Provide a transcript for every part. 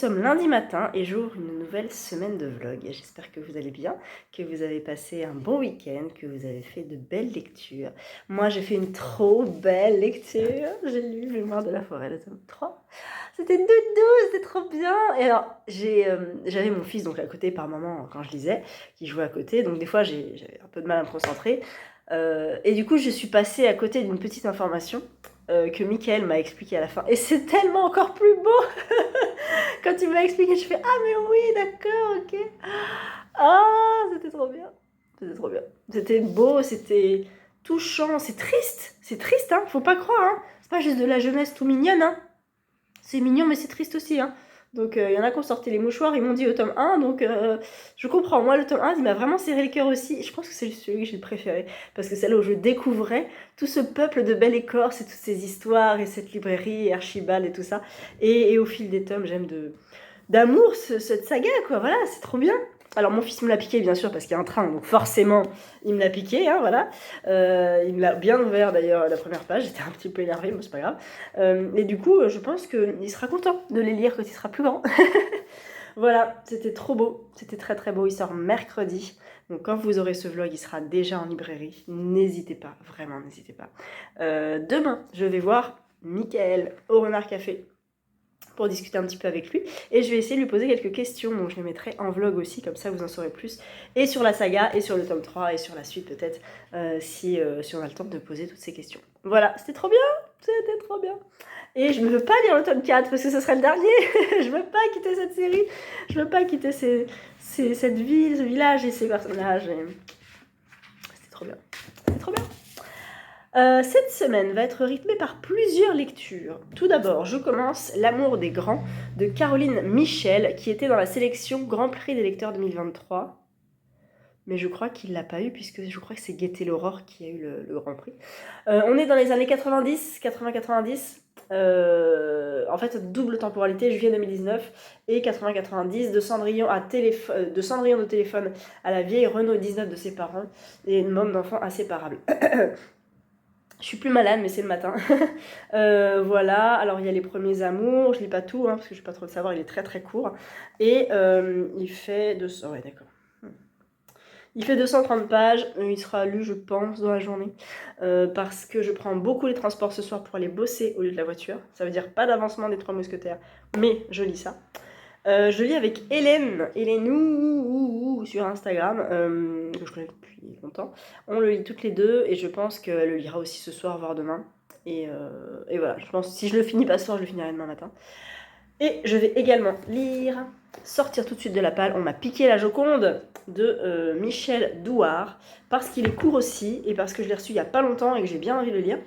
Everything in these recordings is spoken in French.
sommes lundi matin et j'ouvre une nouvelle semaine de vlog. J'espère que vous allez bien, que vous avez passé un bon week-end, que vous avez fait de belles lectures. Moi, j'ai fait une trop belle lecture. J'ai lu Mémoire de la forêt, le tome 3. C'était doudou, c'était trop bien. Et alors, j'avais mon fils donc à côté par moment quand je lisais, qui jouait à côté. Donc des fois, j'avais un peu de mal à me concentrer. Et du coup, je suis passée à côté d'une petite information que Michael m'a expliqué à la fin. Et c'est tellement encore plus beau. Quand il m'a expliqué, je fais ah mais oui, d'accord, ok. Ah, c'était trop bien. C'était trop bien. C'était beau, c'était touchant, c'est triste, hein. Faut pas croire, hein. C'est pas juste de la jeunesse tout mignonne, hein. C'est mignon, mais c'est triste aussi, hein. Donc il y en a qui ont sorti les mouchoirs, ils m'ont dit au tome 1, donc je comprends. Moi, le tome 1, il m'a vraiment serré le cœur aussi. Je pense que c'est celui que j'ai préféré, parce que c'est là où je découvrais tout ce peuple de belle écorce et toutes ces histoires et cette librairie et Archibald et tout ça. Et au fil des tomes, j'aime d'amour cette saga, quoi. Voilà, c'est trop bien. Alors mon fils me l'a piqué bien sûr parce qu'il y a un train, donc forcément il me l'a piqué, hein, voilà. Il me l'a bien ouvert d'ailleurs la première page, j'étais un petit peu énervée, mais c'est pas grave. Et du coup je pense qu'il sera content de les lire quand il sera plus grand. Voilà, c'était trop beau, c'était très très beau, il sort mercredi. Donc quand vous aurez ce vlog, il sera déjà en librairie. N'hésitez pas, vraiment n'hésitez pas. Demain, je vais voir Michael au Renard Café pour discuter un petit peu avec lui. Et je vais essayer de lui poser quelques questions, donc je les mettrai en vlog aussi, comme ça vous en saurez plus. Et sur la saga, et sur le tome 3, et sur la suite peut-être, si on a le temps de poser toutes ces questions. Voilà, c'était trop bien, c'était trop bien. Et je ne veux pas lire le tome 4, parce que ce serait le dernier. Je veux pas quitter cette série, je veux pas quitter cette ville, ce village et ces personnages. C'était trop bien, c'était trop bien. Cette semaine va être rythmée par plusieurs lectures. Tout d'abord, je commence L'amour des grands de Caroline Michel, qui était dans la sélection Grand Prix des lecteurs 2023. Mais je crois qu'il ne l'a pas eu, puisque je crois que c'est Gaieté l'Aurore qui a eu le Grand Prix. On est dans les années 90, 80-90. En fait, double temporalité, juillet 2019 et 80-90, de Cendrillon de téléphone à la vieille Renault 19 de ses parents, et une môme d'enfants inséparable. Je suis plus malade, mais c'est le matin. Voilà, alors il y a les premiers amours, je lis pas tout, hein, parce que je vais pas trop le savoir, il est très très court. Et il fait 200... Ouais, d'accord. Il fait 230 pages, il sera lu, je pense, dans la journée. Parce que je prends beaucoup les transports ce soir pour aller bosser au lieu de la voiture. Ça veut dire pas d'avancement des 3 mousquetaires, mais je lis ça. Je lis avec Hélène sur Instagram, que je connais depuis longtemps. On le lit toutes les deux et je pense qu'elle le lira aussi ce soir, voire demain. Et voilà, je pense que si je le finis pas ce soir, je le finirai demain matin. Et je vais également lire Sortir tout de suite de la palle. On m'a piqué la Joconde de Michel Douard, parce qu'il est court aussi et parce que je l'ai reçu il y a pas longtemps et que j'ai bien envie de le lire.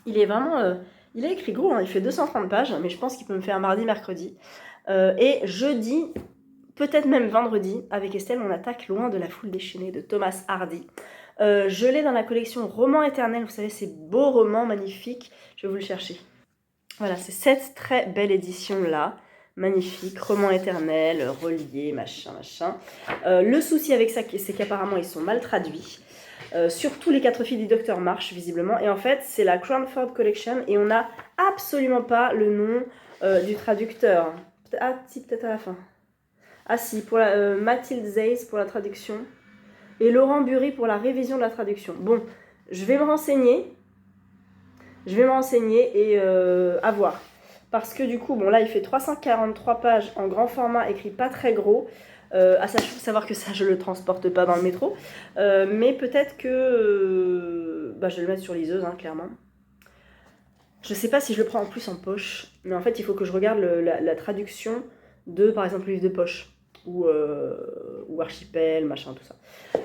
Il est vraiment... il a écrit gros, hein, il fait 230 pages, mais je pense qu'il peut me faire mardi, mercredi. Et jeudi, peut-être même vendredi, avec Estelle, on attaque Loin de la foule déchaînée de Thomas Hardy. Je l'ai dans la collection Roman éternel, vous savez, ces beaux romans magnifiques. Je vais vous le chercher. Voilà, c'est cette très belle édition-là. Magnifique, roman éternel, relié, machin. Le souci avec ça, c'est qu'apparemment, ils sont mal traduits. Surtout les 4 filles du Docteur March, visiblement. Et en fait, c'est la Cranford Collection et on n'a absolument pas le nom du traducteur. Ah, si, peut-être à la fin. Ah si, pour Mathilde Zeiss pour la traduction et Laurent Bury pour la révision de la traduction. Bon, je vais me renseigner et à voir. Parce que du coup, bon là, il fait 343 pages en grand format, écrit pas très gros. À savoir que ça, je le transporte pas dans le métro. Mais peut-être que... je vais le mettre sur liseuse, hein, clairement. Je sais pas si je le prends en plus en poche. Mais en fait, il faut que je regarde la traduction de, par exemple, le livre de poche. Ou Archipel, machin, tout ça.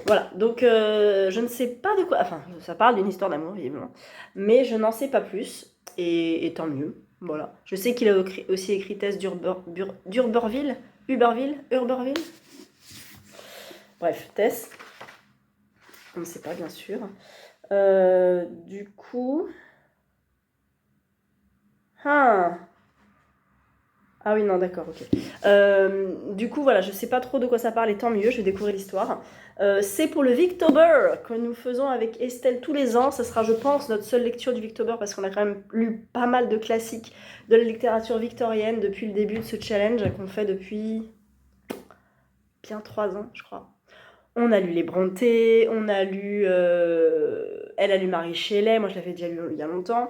Voilà, donc je ne sais pas de quoi... Enfin, ça parle d'une histoire d'amour, évidemment. Mais je n'en sais pas plus. Et tant mieux. Voilà. Je sais qu'il a aussi écrit Tess d'Urberville. Bref, Tess. On ne sait pas, bien sûr. Du coup... Ah Ah oui, non, d'accord, ok. Du coup, voilà, je sais pas trop de quoi ça parle, et tant mieux, je vais découvrir l'histoire. C'est pour le Victober que nous faisons avec Estelle tous les ans. Ça sera, je pense, notre seule lecture du Victober parce qu'on a quand même lu pas mal de classiques de la littérature victorienne depuis le début de ce challenge qu'on fait depuis bien 3 ans, je crois. On a lu les Brontë, on a lu... elle a lu Marie Shelley, moi je l'avais déjà lu il y a longtemps.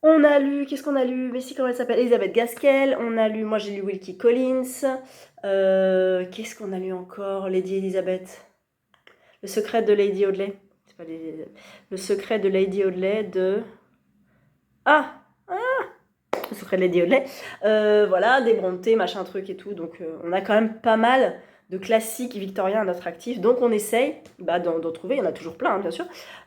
On a lu, qu'est-ce qu'on a lu? Mais si, comment elle s'appelle? Elisabeth Gaskell. On a lu, moi j'ai lu Wilkie Collins. Qu'est-ce qu'on a lu encore? Lady Elizabeth. Le secret de Lady Audley. C'est pas Lady Elizabeth. Le secret de Lady Audley de... Ah! Le secret de Lady Audley. Voilà, des Brontë, machin truc et tout. Donc on a quand même pas mal de classiques victoriens à notre actif. Donc on essaye d'en trouver. Il y en a toujours plein, hein, bien sûr.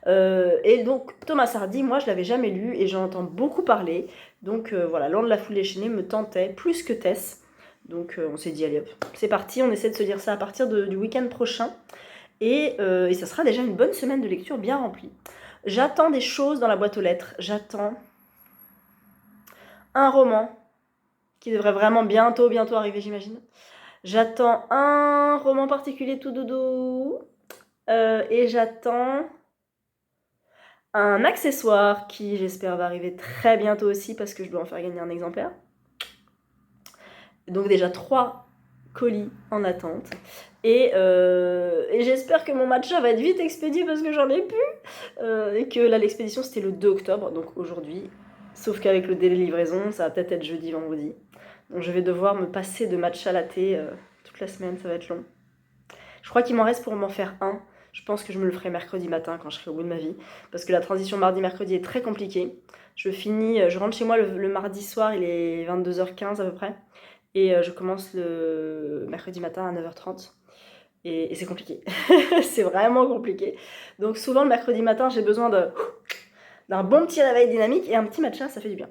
Et donc Thomas Hardy, moi je l'avais jamais lu et j'en entends beaucoup parler. Donc voilà, Lord de la foule déchaînée me tentait plus que Tess. Donc on s'est dit, allez hop, c'est parti. On essaie de se dire ça à partir du week-end prochain. Et ça sera déjà une bonne semaine de lecture bien remplie. J'attends des choses dans la boîte aux lettres. J'attends un roman qui devrait vraiment bientôt arriver, j'imagine. J'attends un roman particulier tout doudou. Et j'attends un accessoire qui, j'espère, va arriver très bientôt aussi parce que je dois en faire gagner un exemplaire. Donc déjà 3 colis en attente. Et j'espère que mon matcha va être vite expédié parce que j'en ai plus. Et que là, l'expédition, c'était le 2 octobre, donc aujourd'hui. Sauf qu'avec le délai de livraison, ça va peut-être être jeudi, vendredi. Donc je vais devoir me passer de matcha latte toute la semaine, ça va être long. Je crois qu'il m'en reste pour m'en faire un. Je pense que je me le ferai mercredi matin quand je serai au bout de ma vie. Parce que la transition mardi-mercredi est très compliquée. Je rentre chez moi le mardi soir, il est 22h15 à peu près. Et je commence le mercredi matin à 9h30. Et c'est compliqué. C'est vraiment compliqué. Donc souvent le mercredi matin, j'ai besoin d'un bon petit réveil dynamique et un petit matcha, ça fait du bien.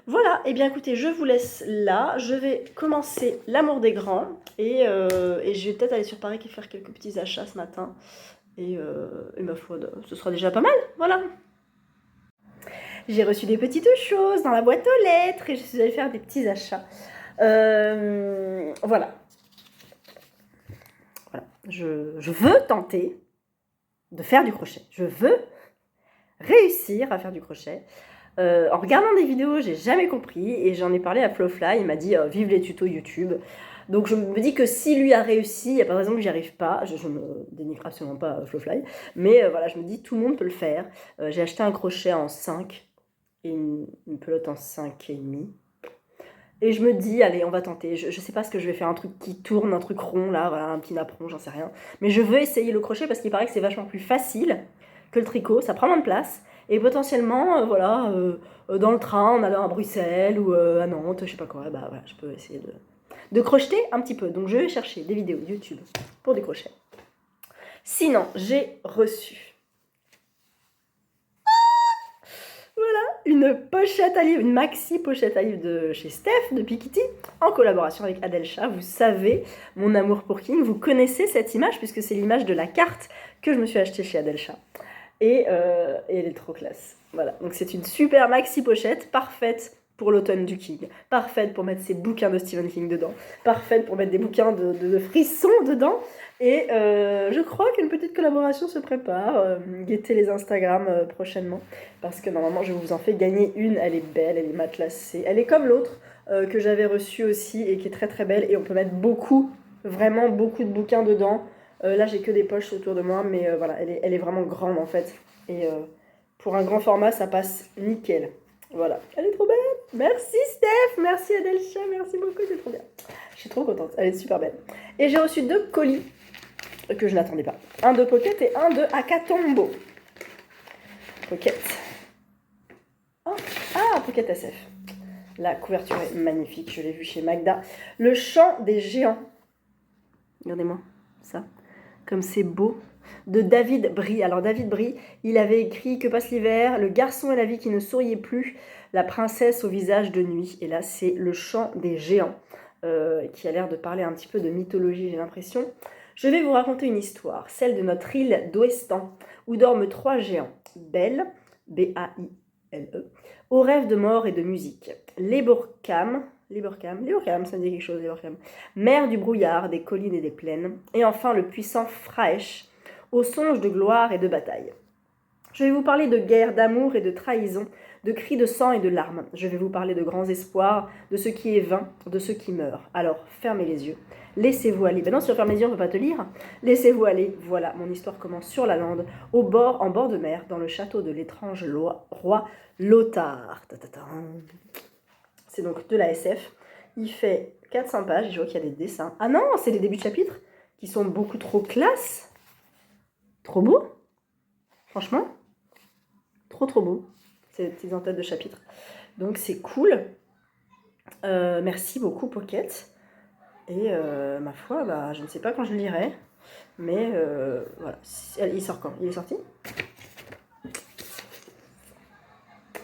Voilà, et bien écoutez, je vous laisse là. Je vais commencer l'amour des grands. Et je vais peut-être aller sur Paris et faire quelques petits achats ce matin. Et ma foi, ce sera déjà pas mal. Voilà. J'ai reçu des petites choses dans la boîte aux lettres et je suis allée faire des petits achats. Voilà. Je veux tenter de faire du crochet. Je veux réussir à faire du crochet. En regardant des vidéos, j'ai jamais compris et j'en ai parlé à Flowfly. Il m'a dit vive les tutos YouTube. Donc je me dis que si lui a réussi, il n'y a pas de raison que j'y arrive pas. Je ne dénigre absolument pas Flowfly. Mais voilà, je me dis tout le monde peut le faire. J'ai acheté un crochet en 5 et une pelote en 5,5. Et je me dis, allez, on va tenter. Je sais pas ce que je vais faire, un truc qui tourne, un truc rond, là, voilà, un petit napperon, j'en sais rien. Mais je veux essayer le crochet parce qu'il paraît que c'est vachement plus facile que le tricot, ça prend moins de place. Et potentiellement, dans le train, en allant à Bruxelles ou à Nantes, je sais pas quoi, voilà, je peux essayer de crocheter un petit peu. Donc je vais chercher des vidéos YouTube pour des crochets. Sinon, j'ai reçu une pochette à livre, une maxi pochette à livre de chez Steph, de Piketty, en collaboration avec Adelcha. Vous savez mon amour pour King, vous connaissez cette image puisque c'est l'image de la carte que je me suis achetée chez Adelcha. Et elle est trop classe. Voilà, donc c'est une super maxi pochette, parfaite pour l'automne du King, parfaite pour mettre ses bouquins de Stephen King dedans, parfaite pour mettre des bouquins de frissons dedans. Et je crois qu'une petite collaboration se prépare. Guettez les Instagram prochainement. Parce que normalement, je vous en fais gagner une. Elle est belle, elle est matelassée. Elle est comme l'autre que j'avais reçue aussi et qui est très très belle. Et on peut mettre beaucoup, vraiment beaucoup de bouquins dedans. Là, j'ai que des poches autour de moi. Mais voilà, elle est vraiment grande en fait. Et pour un grand format, ça passe nickel. Voilà, elle est trop belle. Merci Steph, merci Adelcha, merci beaucoup, c'est trop bien. Je suis trop contente, elle est super belle. Et j'ai reçu 2 colis que je n'attendais pas. Un de Pocket et un de Akatombo. Pocket. Pocket SF. La couverture est magnifique, je l'ai vue chez Magda. Le chant des géants. Regardez-moi ça, comme c'est beau. De David Brie. Alors David Brie, il avait écrit Que passe l'hiver, Le garçon et la vie qui ne souriait plus, La princesse au visage de nuit. Et là, c'est Le chant des géants, qui a l'air de parler un petit peu de mythologie, j'ai l'impression. Je vais vous raconter une histoire, celle de notre île d'Ouestan, où dorment 3 géants. Belle, B-A-I-L-E, aux rêves de mort et de musique. Les Borkham, Librcam, ça me dit quelque chose, Librcam. Mère du brouillard, des collines et des plaines. Et enfin le puissant Fraesh, aux songes de gloire et de bataille. Je vais vous parler de guerre, d'amour et de trahison, de cris de sang et de larmes. Je vais vous parler de grands espoirs, de ce qui est vain, de ce qui meurt. Alors, fermez les yeux. Laissez-vous aller. Ben non, si on ferme les yeux, on ne peut pas te lire. Laissez-vous aller. Voilà, mon histoire commence sur la lande, en bord de mer, dans le château de l'étrange roi Lothar. C'est donc de la SF. Il fait 400 pages. Je vois qu'il y a des dessins. Ah non, c'est les débuts de chapitres qui sont beaucoup trop classe. Trop beau. Franchement. Trop beau, ces petites en-têtes de chapitre. Donc c'est cool. Merci beaucoup Pocket. Et ma foi, bah, je ne sais pas quand je le lirai. Mais voilà. Il sort quand? Il est sorti?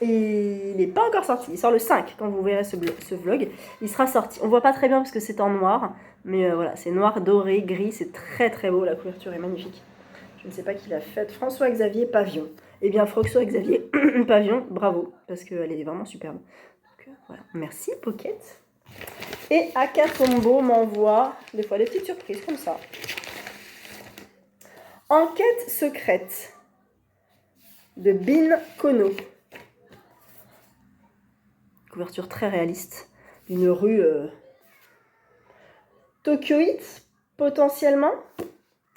Et il n'est pas encore sorti. Il sort le 5 quand vous verrez ce vlog. Il sera sorti. On voit pas très bien parce que c'est en noir. Mais voilà, c'est noir, doré, gris. C'est très beau. La couverture est magnifique. Je ne sais pas qui l'a faite. François-Xavier Pavillon. Eh bien, François-Xavier Pavillon, bravo, parce qu'elle est vraiment superbe. Donc, voilà. Merci, Pocket. Et Akatombo m'envoie des fois des petites surprises comme ça. Enquête secrète de Bin Kono. Couverture très réaliste. Une rue tokyoïte, potentiellement.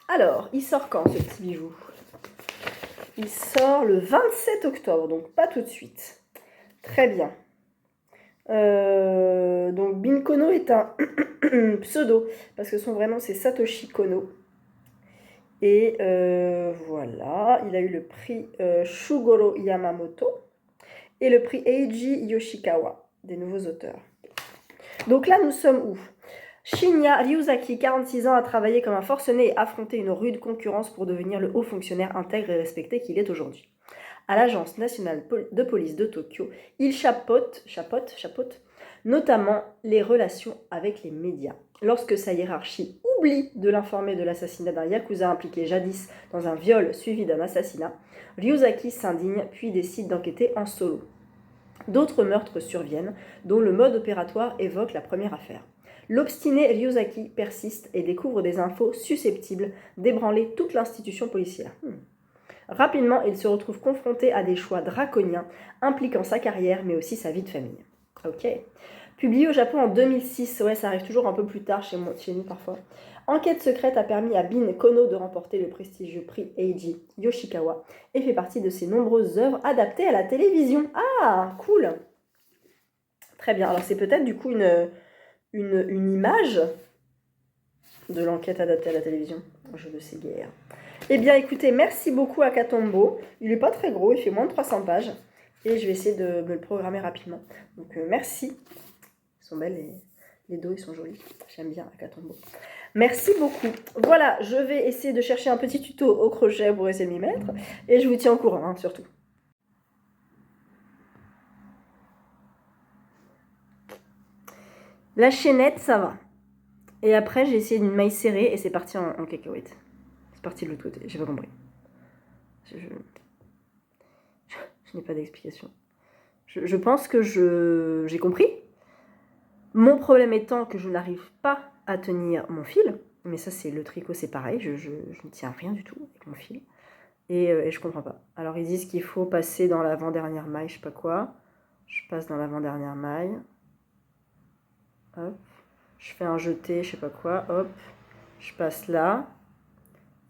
Alors, il sort quand ce petit bijou? Il sort le 27 octobre, donc pas tout de suite. Très bien. Donc Bin Kono est un pseudo, parce que son vrai nom c'est Satoshi Kono. Et voilà, il a eu le prix Shugoro Yamamoto et le prix Eiji Yoshikawa, des nouveaux auteurs. Donc là, nous sommes où? Shinya Ryuzaki, 46 ans, a travaillé comme un forcené et affronté une rude concurrence pour devenir le haut fonctionnaire intègre et respecté qu'il est aujourd'hui. À l'Agence nationale de police de Tokyo, il chapeaute notamment les relations avec les médias. Lorsque sa hiérarchie oublie de l'informer de l'assassinat d'un yakuza impliqué jadis dans un viol suivi d'un assassinat, Ryuzaki s'indigne puis décide d'enquêter en solo. D'autres meurtres surviennent, dont le mode opératoire évoque la première affaire. L'obstiné Ryuzaki persiste et découvre des infos susceptibles d'ébranler toute l'institution policière. Rapidement, il se retrouve confronté à des choix draconiens impliquant sa carrière mais aussi sa vie de famille. Ok. Publié au Japon en 2006, ouais, ça arrive toujours un peu plus tard chez nous parfois. Enquête secrète a permis à Bin Kono de remporter le prestigieux prix Eiji Yoshikawa et fait partie de ses nombreuses œuvres adaptées à la télévision. Ah, cool. Très bien. Alors c'est peut-être du coup une image de l'enquête adaptée à la télévision. Je ne sais guère. Eh bien écoutez, merci beaucoup à Katombo. Il n'est pas très gros, il fait moins de 300 pages. Et je vais essayer de me le programmer rapidement. Donc merci. Ils sont belles, les dos ils sont jolis. J'aime bien Akatombo. Merci beaucoup. Voilà, je vais essayer de chercher un petit tuto au crochet pour essayer de m'y mettre. Et je vous tiens au courant, hein, surtout. La chaînette, ça va. Et après, j'ai essayé une maille serrée et c'est parti en cacahuète. C'est parti de l'autre côté, j'ai pas compris. Je n'ai pas d'explication. Je pense que j'ai compris. Mon problème étant que je n'arrive pas à tenir mon fil. Mais ça, c'est le tricot, c'est pareil. Je ne tiens rien du tout avec mon fil. Et je comprends pas. Alors, ils disent qu'il faut passer dans l'avant-dernière maille, je sais pas quoi. Je passe dans l'avant-dernière maille. Hop. Je fais un jeté, je sais pas quoi. Hop. Je passe là.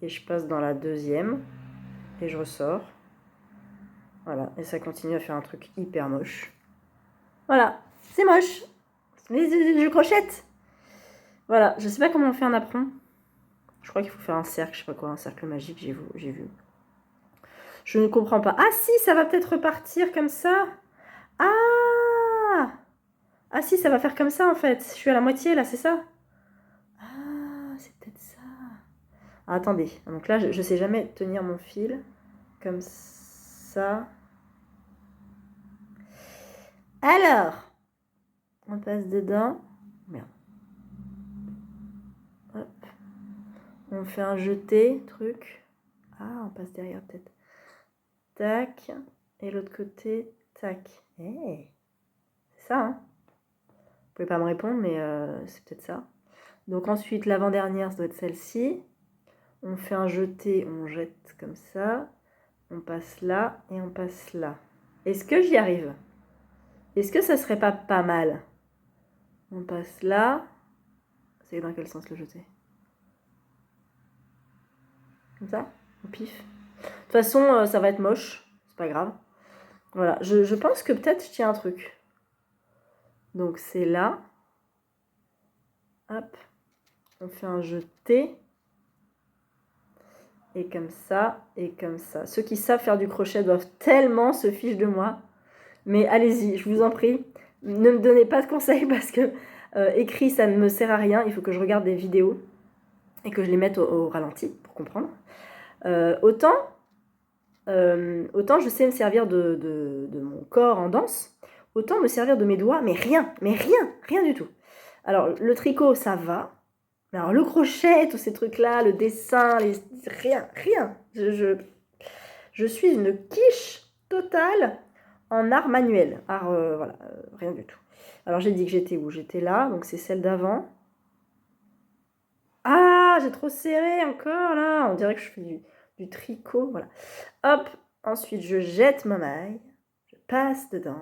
Et je passe dans la deuxième. Et je ressors. Voilà. Et ça continue à faire un truc hyper moche. Voilà. C'est moche. Mais je crochette. Voilà. Je sais pas comment on fait un apron. Je crois qu'il faut faire un cercle, je sais pas quoi, un cercle magique, j'ai vu. Je ne comprends pas. Ah si, ça va peut-être repartir comme ça. Ah Ah si, ça va faire comme ça en fait. Je suis à la moitié là, c'est ça? Ah, c'est peut-être ça. Ah, attendez, donc là, je sais jamais tenir mon fil. Comme ça. Alors, on passe dedans. Merde. Hop. On fait un jeté, truc. Ah, on passe derrière peut-être. Tac. Et l'autre côté, tac. Hey. C'est ça, hein? pouvez pas me répondre, mais c'est peut-être ça. Donc ensuite, l'avant-dernière, ça doit être celle-ci. On fait un jeté, on jette comme ça. On passe là et on passe là. Est-ce que j'y arrive? Est-ce que ça serait pas mal? On passe là. C'est dans quel sens le jeter? Comme ça? Au pif. De toute façon, ça va être moche. C'est pas grave. Voilà. Je pense que peut-être je tiens un truc. Donc c'est là. Hop. On fait un jeté. Et comme ça, et comme ça. Ceux qui savent faire du crochet doivent tellement se ficher de moi. Mais allez-y, je vous en prie. Ne me donnez pas de conseils parce que écrit, ça ne me sert à rien. Il faut que je regarde des vidéos et que je les mette au ralenti pour comprendre. Autant je sais me servir de mon corps en danse, autant me servir de mes doigts, mais rien du tout. Alors, le tricot, ça va. Mais alors, le crochet, tous ces trucs-là, le dessin, rien. Je suis une quiche totale en art manuel. Voilà, rien du tout. Alors, j'ai dit que j'étais où? J'étais là, donc c'est celle d'avant. Ah, j'ai trop serré encore, là. On dirait que je fais du tricot, voilà. Hop, ensuite, je jette ma maille, je passe dedans,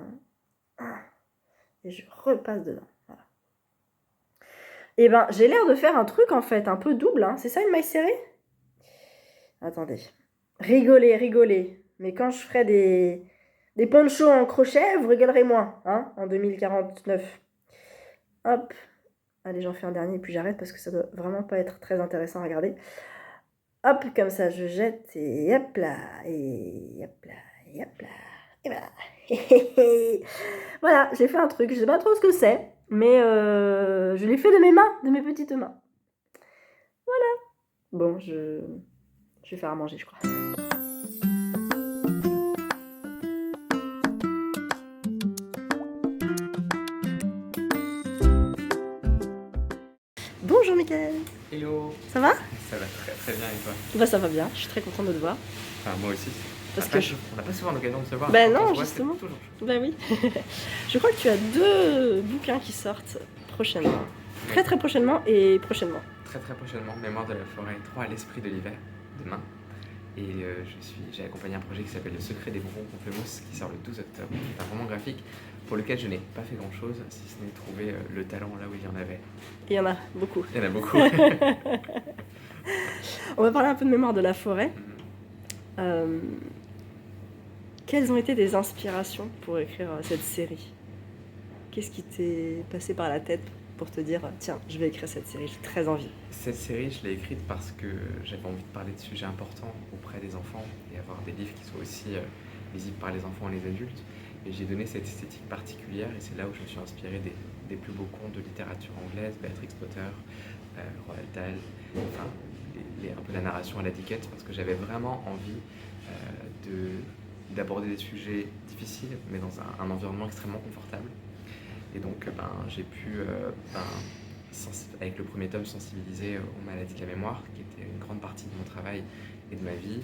et je repasse dedans. Voilà. Et ben, j'ai l'air de faire un truc, en fait, un peu double, hein. C'est ça, une maille serrée? Attendez. Rigolez. Mais quand je ferai des ponchos en crochet, vous rigolerez moins, hein, en 2049. Hop. Allez, j'en fais un dernier, puis j'arrête, parce que ça doit vraiment pas être très intéressant à regarder. Hop, comme ça, je jette, et hop là, et hop là, et hop là, et voilà. Voilà, j'ai fait un truc, je sais pas trop ce que c'est, mais je l'ai fait de mes mains, de mes petites mains. Voilà. Bon, je vais faire à manger, je crois. Bonjour Mickaël. Hello. Ça va? Ça va très bien et toi? Bah ça va bien, je suis très contente de te voir. Enfin moi aussi. Parce Après, que on n'a pas souvent l'occasion de se voir. Ben Quand non, on se voit, justement. c'est toujours chaud. Bah oui. Je crois que tu as 2 bouquins qui sortent prochainement. Très prochainement et prochainement. Très prochainement. Mémoire de la forêt 3 à l'esprit de l'hiver, demain. Et j'ai accompagné un projet qui s'appelle Le secret des bonbons Pamplemousse qui sort le 12 octobre. C'est un roman graphique pour lequel je n'ai pas fait grand chose, si ce n'est trouver le talent là où il y en avait. Il y en a beaucoup. Il y en a beaucoup. On va parler un peu de Mémoire de la forêt. Quelles ont été tes inspirations pour écrire cette série? Qu'est-ce qui t'est passé par la tête pour te dire tiens, je vais écrire cette série, j'ai très envie? Cette série, je l'ai écrite parce que j'avais envie de parler de sujets importants auprès des enfants et avoir des livres qui soient aussi lisibles par les enfants et les adultes. Et j'ai donné cette esthétique particulière et c'est là où je me suis inspiré des plus beaux contes de littérature anglaise, Beatrix Potter, Roald Dahl, enfin un peu la narration à la Dickens, parce que j'avais vraiment envie d'aborder des sujets difficiles mais dans un environnement extrêmement confortable. Et donc j'ai pu, avec le premier tome, sensibiliser aux maladies de la mémoire, qui était une grande partie de mon travail et de ma vie.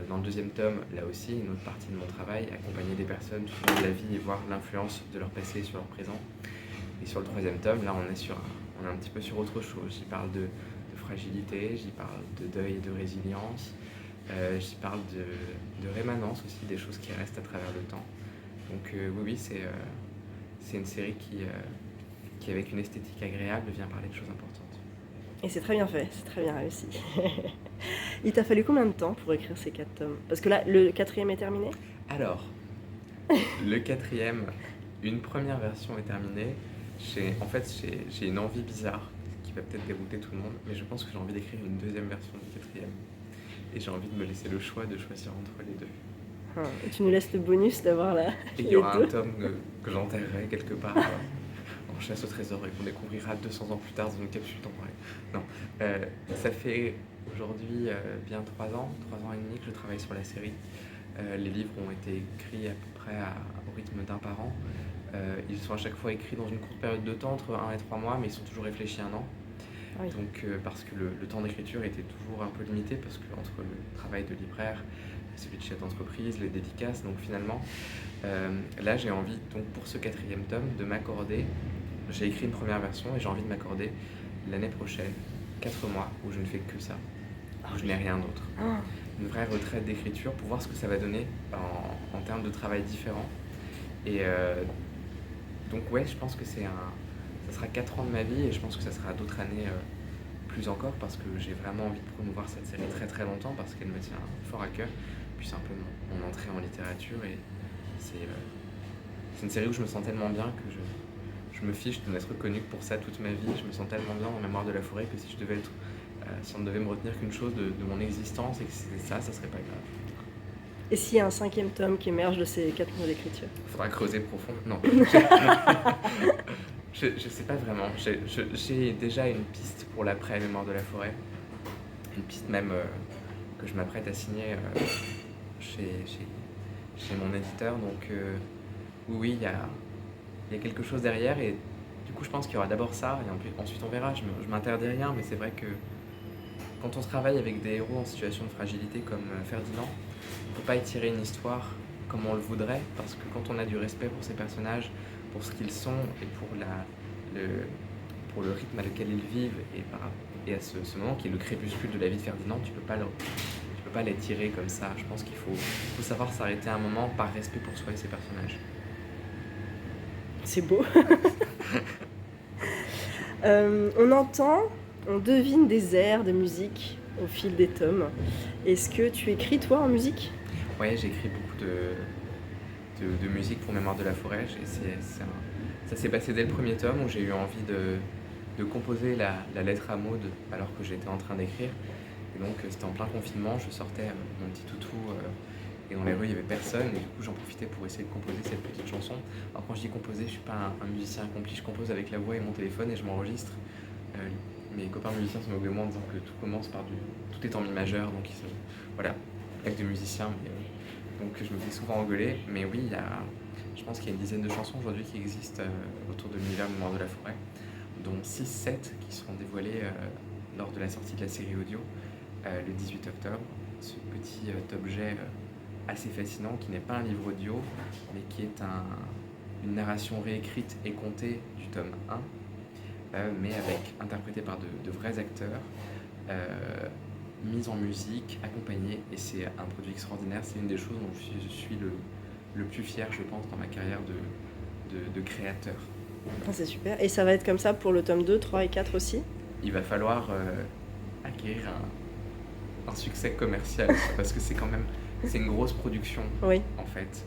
Dans le deuxième tome, là aussi, une autre partie de mon travail, accompagner des personnes tout au long de la vie et voir l'influence de leur passé sur leur présent. Et sur le troisième tome, là on est un petit peu sur autre chose. J'y parle de fragilité, j'y parle de deuil et de résilience, j'y parle de rémanence aussi, des choses qui restent à travers le temps. Donc oui, c'est une série qui, avec une esthétique agréable, vient parler de choses importantes. Et c'est très bien fait, c'est très bien réussi. Il t'a fallu combien de temps pour écrire ces 4 tomes? Parce que là, le 4e est terminé? Alors, le 4e, une première version est terminée. J'ai une envie bizarre qui va peut-être dérouter tout le monde, mais je pense que j'ai envie d'écrire une deuxième version du 4e. Et j'ai envie de me laisser le choix de choisir entre les deux. Et tu nous laisses le bonus d'avoir la. Et il y aura un tome que j'enterrerai quelque part en chasse au trésor et qu'on découvrira 200 ans plus tard dans une capsule temporelle. Non, ça fait aujourd'hui bien 3 ans et demi que je travaille sur la série. Les livres ont été écrits à peu près au rythme d'un par an. Ils sont à chaque fois écrits dans une courte période de temps, entre 1 et 3 mois, mais ils sont toujours réfléchis 1 an. Oui. Donc, parce que le temps d'écriture était toujours un peu limité, parce que entre le travail de libraire, celui de chef d'entreprise, les dédicaces, donc finalement, là j'ai envie, donc pour ce 4e tome, de m'accorder j'ai écrit une première version et j'ai envie de m'accorder l'année prochaine 4 mois où je ne fais que ça, Ah où je oui. n'ai rien d'autre. Ah, Une vraie retraite d'écriture pour voir ce que ça va donner en termes de travail différents. Et donc ouais, je pense que ça sera 4 ans de ma vie et je pense que ça sera d'autres années plus encore parce que j'ai vraiment envie de promouvoir cette série très très longtemps parce qu'elle me tient fort à cœur. Puis c'est un peu mon entrée en littérature et c'est une série où je me sens tellement bien que je me fiche de n'être connu que pour ça toute ma vie. Je me sens tellement bien dans Mémoire de la forêt que si on ne devait me retenir qu'une chose de mon existence et que c'était ça serait pas grave. et s'il y a un 5e tome qui émerge de ces 4 mois d'écriture? Il faudra creuser profond. Non, je sais pas vraiment. J'ai déjà une piste pour l'après Mémoire de la forêt. Une piste même que je m'apprête à signer chez mon éditeur. Donc oui, il y a quelque chose derrière et du coup je pense qu'il y aura d'abord ça et ensuite on verra. Je m'interdis rien, mais c'est vrai que quand on travaille avec des héros en situation de fragilité comme Ferdinand, on ne peut pas étirer une histoire comme on le voudrait parce que quand on a du respect pour ces personnages, pour ce qu'ils sont et pour le rythme à lequel ils vivent et à ce moment qui est le crépuscule de la vie de Ferdinand, tu peux pas l'étirer comme ça. Je pense qu'il faut savoir s'arrêter un moment par respect pour soi et ses personnages. C'est beau. On devine des airs de musique au fil des tomes. Est-ce que tu écris toi en musique? Ouais, j'ai écrit beaucoup de musique pour Mémoire de la forêt. Ça s'est passé dès le premier tome où j'ai eu envie de composer la lettre à Maud alors que j'étais en train d'écrire. Et donc c'était en plein confinement, je sortais mon petit toutou et dans les rues il n'y avait personne et du coup j'en profitais pour essayer de composer cette petite chanson. Alors quand je dis composer, je suis pas un musicien accompli, je compose avec la voix et mon téléphone et je m'enregistre. Euh, Mes copains musiciens se moquent de moi en disant que tout est en mi majeur, donc voilà, avec de musiciens. Donc je me fais souvent engueuler, mais oui, je pense qu'il y a une dizaine de chansons aujourd'hui qui existent autour de l'univers Mémoire de la forêt, dont 6-7 qui seront dévoilées lors de la sortie de la série audio le 18 octobre. Ce petit objet assez fascinant qui n'est pas un livre audio, mais qui est une narration réécrite et contée du tome 1, mais interprété par de vrais acteurs, mise en musique, accompagnée, et c'est un produit extraordinaire. C'est une des choses dont je suis le plus fier, je pense, dans ma carrière de créateur. Ah, c'est super. Et ça va être comme ça pour le tome 2, 3 et 4 aussi? Il va falloir acquérir un succès commercial parce que c'est une grosse production. Oui. En fait,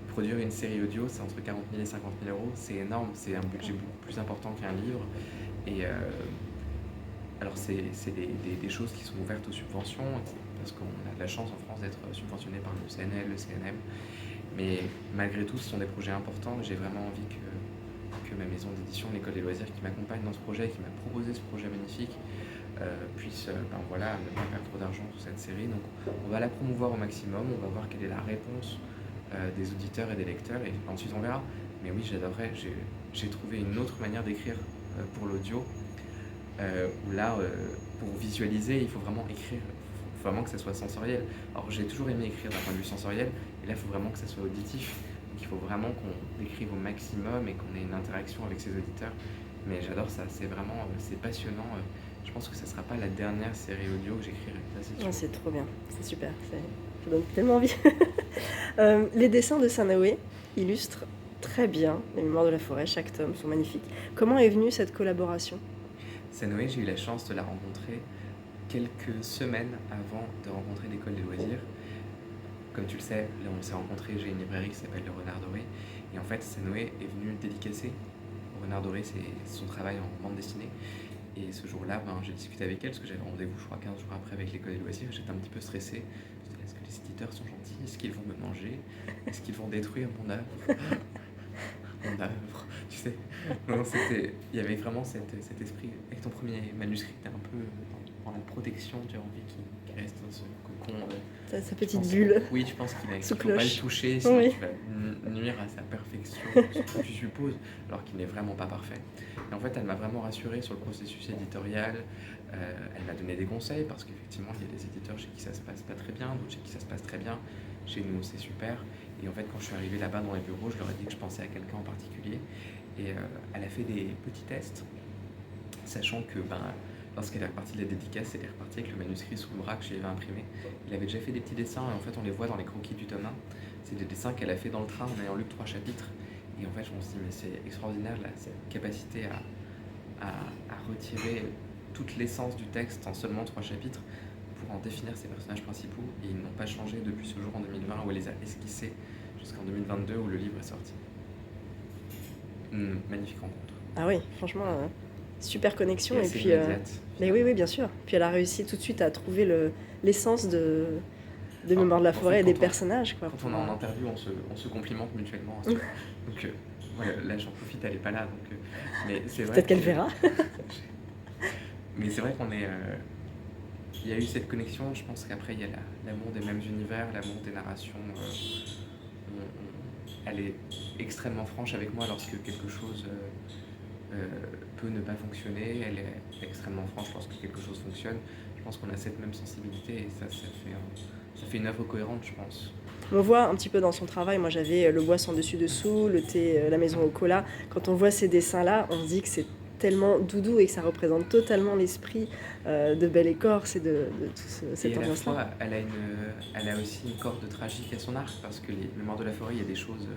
produire une série audio, c'est entre 40 000 et 50 000 euros, c'est énorme, c'est un budget beaucoup plus important qu'un livre. Et alors c'est des choses qui sont ouvertes aux subventions, parce qu'on a de la chance en France d'être subventionné par le CNL, le CNM. Mais malgré tout, ce sont des projets importants. J'ai vraiment envie que ma maison d'édition, l'École des loisirs, qui m'accompagne dans ce projet, qui m'a proposé ce projet magnifique, puisse ne pas perdre trop d'argent sur cette série. Donc on va la promouvoir au maximum, on va voir quelle est la réponse des auditeurs et des lecteurs, et ensuite on verra. Mais oui, j'adorerais. J'ai trouvé une autre manière d'écrire pour l'audio, où là, pour visualiser, il faut vraiment écrire, il faut vraiment que ça soit sensoriel. Alors j'ai toujours aimé écrire d'un point de vue sensoriel, et là il faut vraiment que ça soit auditif. Donc il faut vraiment qu'on écrive au maximum et qu'on ait une interaction avec ses auditeurs. Mais j'adore ça, c'est passionnant. Je pense que ça ne sera pas la dernière série audio que j'écrirai, ça c'est sûr. Oh, c'est trop bien, c'est super, ça donne tellement envie. Les dessins de Sanaoué illustrent très bien les Mémoires de la forêt, chaque tome sont magnifiques. Comment est venue cette collaboration? Sanaoué, j'ai eu la chance de la rencontrer quelques semaines avant de rencontrer l'École des loisirs. Comme tu le sais, là on s'est rencontrés, j'ai une librairie qui s'appelle Le Renard Doré. Et en fait, Sanaoué est venu dédicacer au Renard Doré, c'est son travail en bande dessinée. Et ce jour-là, j'ai discuté avec elle, parce que j'avais rendez-vous, je crois, 15 jours après avec l'École des loisirs. J'étais un petit peu stressée. Je me disais, est-ce que les éditeurs sont gentils? Est-ce qu'ils vont me manger? Est-ce qu'ils vont détruire mon œuvre? Mon œuvre, tu sais. Non, il y avait vraiment cet esprit. Avec ton premier manuscrit, t'es un peu dans la protection, tu as envie qu'il reste dans ce cocon. Sa petite bulle. Oui, tu penses qu'il ne Sous faut pas cloche. le toucher, sinon Oui. tu vas nuire à sa perfection, ce que tu supposes, alors qu'il n'est vraiment pas parfait. Et en fait, elle m'a vraiment rassuré sur le processus éditorial. Elle m'a donné des conseils, parce qu'effectivement, il y a des éditeurs chez qui ça se passe pas très bien, d'autres chez qui ça se passe très bien. Chez nous, c'est super. Et en fait, quand je suis arrivé là-bas dans les bureaux, je leur ai dit que je pensais à quelqu'un en particulier. Et elle a fait des petits tests, sachant que lorsqu'elle est repartie de la dédicace, elle est repartie avec le manuscrit sous le bras que je lui avais imprimé. Elle avait déjà fait des petits dessins, et en fait on les voit dans les croquis du tome 1. C'est des dessins qu'elle a fait dans le train en ayant lu que 3 chapitres. Et en fait je me suis dit, mais c'est extraordinaire là, cette capacité à retirer toute l'essence du texte en seulement 3 chapitres pour en définir ses personnages principaux. Et ils n'ont pas changé depuis ce jour en 2020 où elle les a esquissés jusqu'en 2022 où le livre est sorti. Une magnifique rencontre. Ah oui, franchement, super connexion. Et Et assez puis, immédiate. mais oui, bien sûr. Puis elle a réussi tout de suite à trouver l'essence de Mémoire de la En fait, forêt et des quand on- personnages, quoi. Quand on est en interview, on se complimente mutuellement. Donc voilà, là j'en profite, elle est pas là. Donc, mais c'est vrai Peut-être qu'elle que- verra. Mais c'est vrai qu'on est. Il y a eu cette connexion. Je pense qu'après il y a l'amour des mêmes univers, l'amour des narrations. Elle est extrêmement franche avec moi lorsque quelque chose peut ne pas fonctionner. Elle est extrêmement franche lorsque quelque chose fonctionne. Je pense qu'on a cette même sensibilité et ça fait une œuvre cohérente, je pense. On voit un petit peu dans son travail, moi j'avais le bois sans dessus-dessous, le thé, la maison au cola. Quand on voit ces dessins-là, on se dit que c'est tellement doudou et que ça représente totalement l'esprit de Belle Écorce et de cette Et à la ambiance-là. fois, elle a aussi une corde tragique à son arc, parce que les Mémoires de la forêt, il y a des choses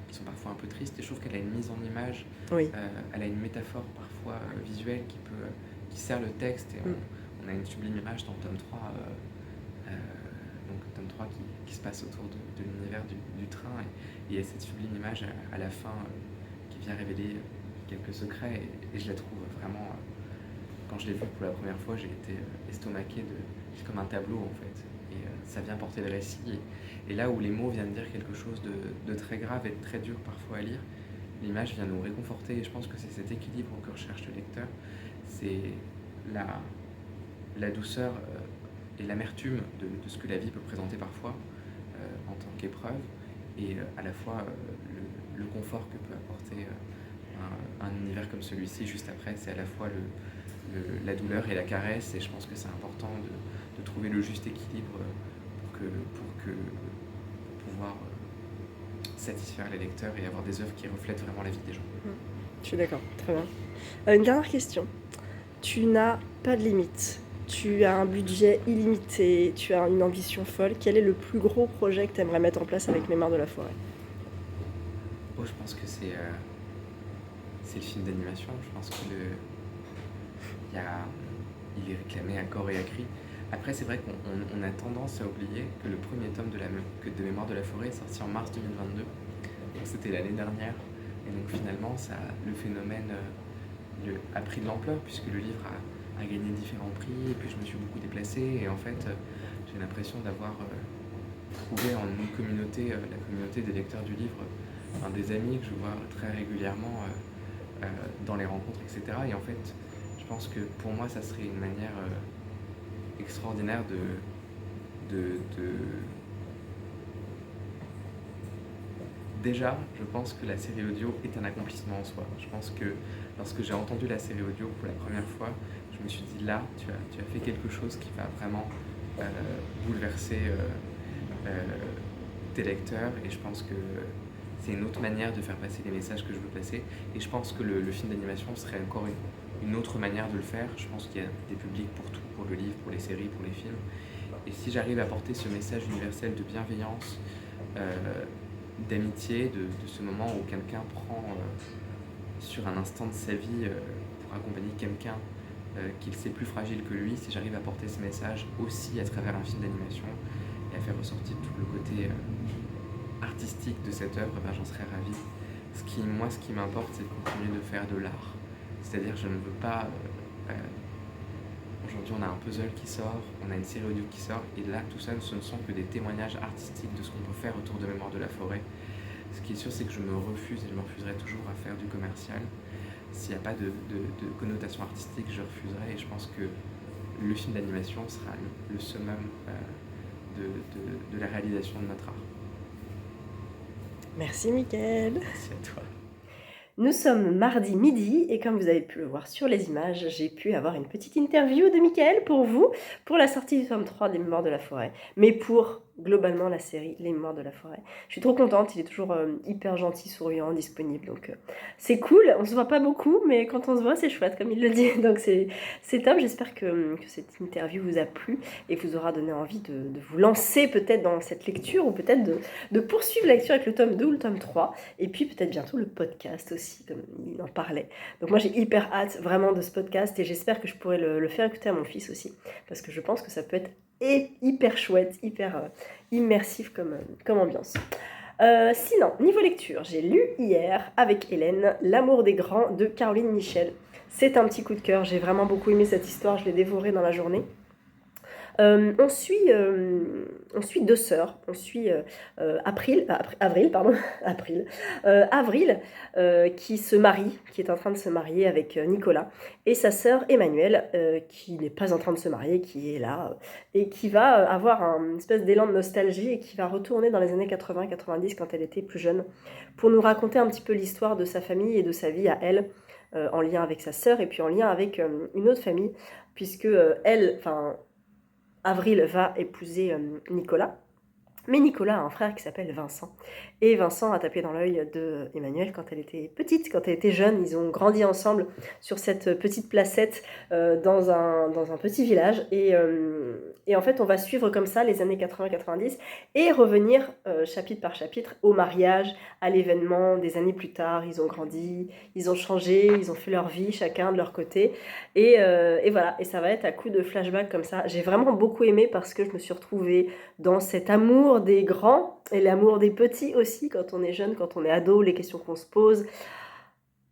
qui sont parfois un peu tristes, et je trouve qu'elle a une mise en image, Oui, elle a une métaphore parfois visuelle qui sert le texte, et on a une sublime image dans le tome 3, donc le tome 3 qui se passe autour de l'univers du train, et il y a cette sublime image à la fin qui vient révéler quelques secrets, et je la trouve vraiment... Quand je l'ai vu pour la première fois, j'ai été estomaqué c'est comme un tableau en fait. Et ça vient porter le récit. Et là où les mots viennent dire quelque chose de très grave et de très dur parfois à lire, l'image vient nous réconforter. Et je pense que c'est cet équilibre que recherche le lecteur. C'est la douceur et l'amertume de ce que la vie peut présenter parfois en tant qu'épreuve. Et à la fois le confort que peut apporter un univers comme celui-ci juste après. C'est à la fois la douleur et la caresse, et je pense que c'est important de trouver le juste équilibre pour pouvoir satisfaire les lecteurs et avoir des œuvres qui reflètent vraiment la vie des gens. je suis d'accord, très bien. Une dernière question. Tu n'as pas de limite. Tu as un budget illimité, tu as une ambition folle. Quel est le plus gros projet que tu aimerais mettre en place avec Mémoire de la forêt? Oh, je pense que c'est le film d'animation. Je pense il est réclamé à corps et à cri. Après, c'est vrai qu'on a tendance à oublier que le premier tome de Mémoire de la forêt est sorti en mars 2022. Donc c'était l'année dernière. Et donc finalement, le phénomène a pris de l'ampleur puisque le livre a gagné différents prix. Et puis je me suis beaucoup déplacé. Et en fait, j'ai l'impression d'avoir trouvé en une communauté, la communauté des lecteurs du livre, des amis que je vois très régulièrement dans les rencontres, etc. Et en fait, je pense que pour moi, ça serait une manière extraordinaire Déjà, je pense que la série audio est un accomplissement en soi. Je pense que lorsque j'ai entendu la série audio pour la première fois, je me suis dit là, tu as fait quelque chose qui va vraiment bouleverser tes lecteurs, et je pense que c'est une autre manière de faire passer les messages que je veux passer. Et je pense que le film d'animation serait encore une autre manière de le faire. Je pense qu'il y a des publics pour tout, pour le livre, pour les séries, pour les films. Et si j'arrive à porter ce message universel de bienveillance, d'amitié, de ce moment où quelqu'un prend sur un instant de sa vie pour accompagner quelqu'un qu'il sait plus fragile que lui, si j'arrive à porter ce message aussi à travers un film d'animation et à faire ressortir tout le côté artistique de cette œuvre, j'en serais ravi. Ce qui m'importe, c'est de continuer de faire de l'art. C'est-à-dire, je ne veux pas... Aujourd'hui, on a un puzzle qui sort, on a une série audio qui sort, et là, tout ça, ce ne sont que des témoignages artistiques de ce qu'on peut faire autour de Mémoire de la forêt. Ce qui est sûr, c'est que je me refuse, et je me refuserai toujours à faire du commercial. S'il n'y a pas de connotation artistique, je refuserai, et je pense que le film d'animation sera le summum de la réalisation de notre art. Merci Mickaël. Merci à toi. Nous sommes mardi midi et comme vous avez pu le voir sur les images, j'ai pu avoir une petite interview de Mickaël pour vous, pour la sortie du tome 3 des Mémoires de la forêt. Mais pour globalement la série Les Mémoires de la Forêt. Je suis trop contente, il est toujours hyper gentil, souriant, disponible, donc c'est cool. On se voit pas beaucoup, mais quand on se voit, c'est chouette, comme il le dit. Donc c'est top. J'espère que cette interview vous a plu et vous aura donné envie de vous lancer peut-être dans cette lecture ou peut-être de poursuivre la lecture avec le tome 2 ou le tome 3 et puis peut-être bientôt le podcast aussi, comme il en parlait. Donc moi j'ai hyper hâte vraiment de ce podcast et j'espère que je pourrai le faire écouter à mon fils aussi parce que je pense que ça peut être hyper chouette, hyper immersif comme ambiance. Sinon, niveau lecture, j'ai lu hier avec Hélène L'amour des grands de Caroline Michel. C'est un petit coup de cœur, j'ai vraiment beaucoup aimé cette histoire, je l'ai dévorée dans la journée. On suit deux sœurs. On suit Avril, qui se marie, qui est en train de se marier avec Nicolas, et sa sœur Emmanuelle, qui n'est pas en train de se marier, qui est là, et qui va avoir une espèce d'élan de nostalgie, et qui va retourner dans les années 80-90, quand elle était plus jeune, pour nous raconter un petit peu l'histoire de sa famille et de sa vie à elle, en lien avec sa sœur, et puis en lien avec une autre famille, puisque Avril va épouser Nicolas. Mais Nicolas a un frère qui s'appelle Vincent. Et Vincent a tapé dans l'œil de Emmanuelle quand elle était petite, quand elle était jeune. Ils ont grandi ensemble sur cette petite placette dans un petit village. Et en fait, on va suivre comme ça les années 80-90 et revenir chapitre par chapitre au mariage, à l'événement des années plus tard. Ils ont grandi, ils ont changé, ils ont fait leur vie, chacun de leur côté. Et voilà, et ça va être à coup de flashback comme ça. J'ai vraiment beaucoup aimé parce que je me suis retrouvée dans cet amour des grands et l'amour des petits aussi, quand on est jeune, quand on est ado, les questions qu'on se pose.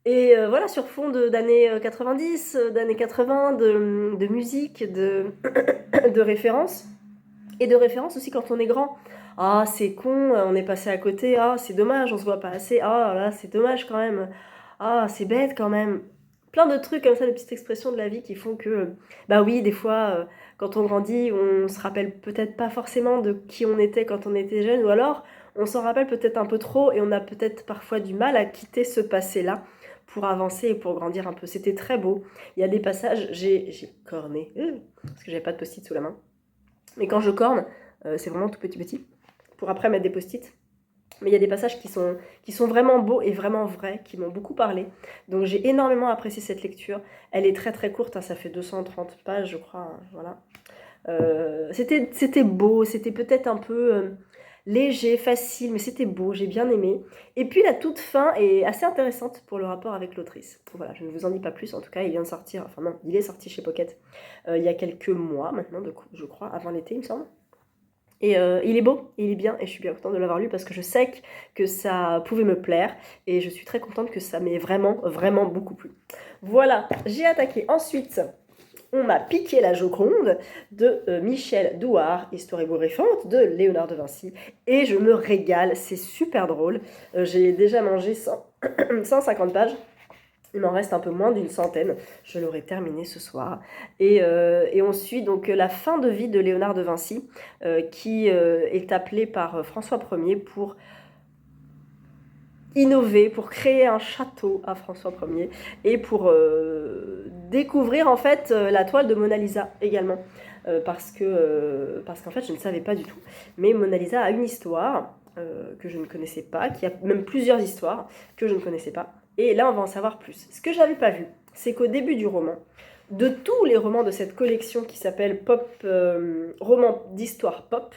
Et voilà, sur fond d'années 90, d'années 80, de musique, de références. Et de références aussi quand on est grand. Ah, c'est con, on est passé à côté. Ah, c'est dommage, on se voit pas assez. Ah, là, c'est dommage quand même. Ah, c'est bête quand même. Plein de trucs comme ça, de petites expressions de la vie qui font que, bah oui, des fois, quand on grandit, on se rappelle peut-être pas forcément de qui on était quand on était jeune, ou alors on s'en rappelle peut-être un peu trop et on a peut-être parfois du mal à quitter ce passé-là pour avancer et pour grandir un peu. C'était très beau. Il y a des passages, j'ai corné, parce que j'avais pas de post-it sous la main. Mais quand je corne, c'est vraiment tout petit, pour après mettre des post-it. Mais il y a des passages qui sont vraiment beaux et vraiment vrais, qui m'ont beaucoup parlé. Donc j'ai énormément apprécié cette lecture. Elle est très très courte, hein, ça fait 230 pages, je crois. Hein, voilà. C'était beau, c'était peut-être un peu léger, facile, mais c'était beau, j'ai bien aimé. Et puis la toute fin est assez intéressante pour le rapport avec l'autrice. Voilà, je ne vous en dis pas plus, en tout cas il vient de sortir, enfin non, il est sorti chez Pocket il y a quelques mois maintenant, je crois, avant l'été il me semble. Et il est beau, il est bien, et je suis bien contente de l'avoir lu parce que je sais que ça pouvait me plaire, et je suis très contente que ça m'ait vraiment, vraiment beaucoup plu. Voilà, j'ai attaqué. Ensuite, on m'a piqué la Joconde de Michel Douard, histoire ébouriffante de Léonard de Vinci, et je me régale, c'est super drôle. J'ai déjà mangé 150 pages. Il m'en reste un peu moins d'une centaine, je l'aurai terminé ce soir. Et on suit donc la fin de vie de Léonard de Vinci, qui est appelé par François Ier pour innover, pour créer un château à François Ier, et pour découvrir en fait la toile de Mona Lisa également. Parce qu'en fait je ne savais pas du tout, mais Mona Lisa a une histoire que je ne connaissais pas, qui a même plusieurs histoires que je ne connaissais pas. Et là, on va en savoir plus. Ce que je n'avais pas vu, c'est qu'au début du roman, de tous les romans de cette collection qui s'appelle Romans d'histoire pop,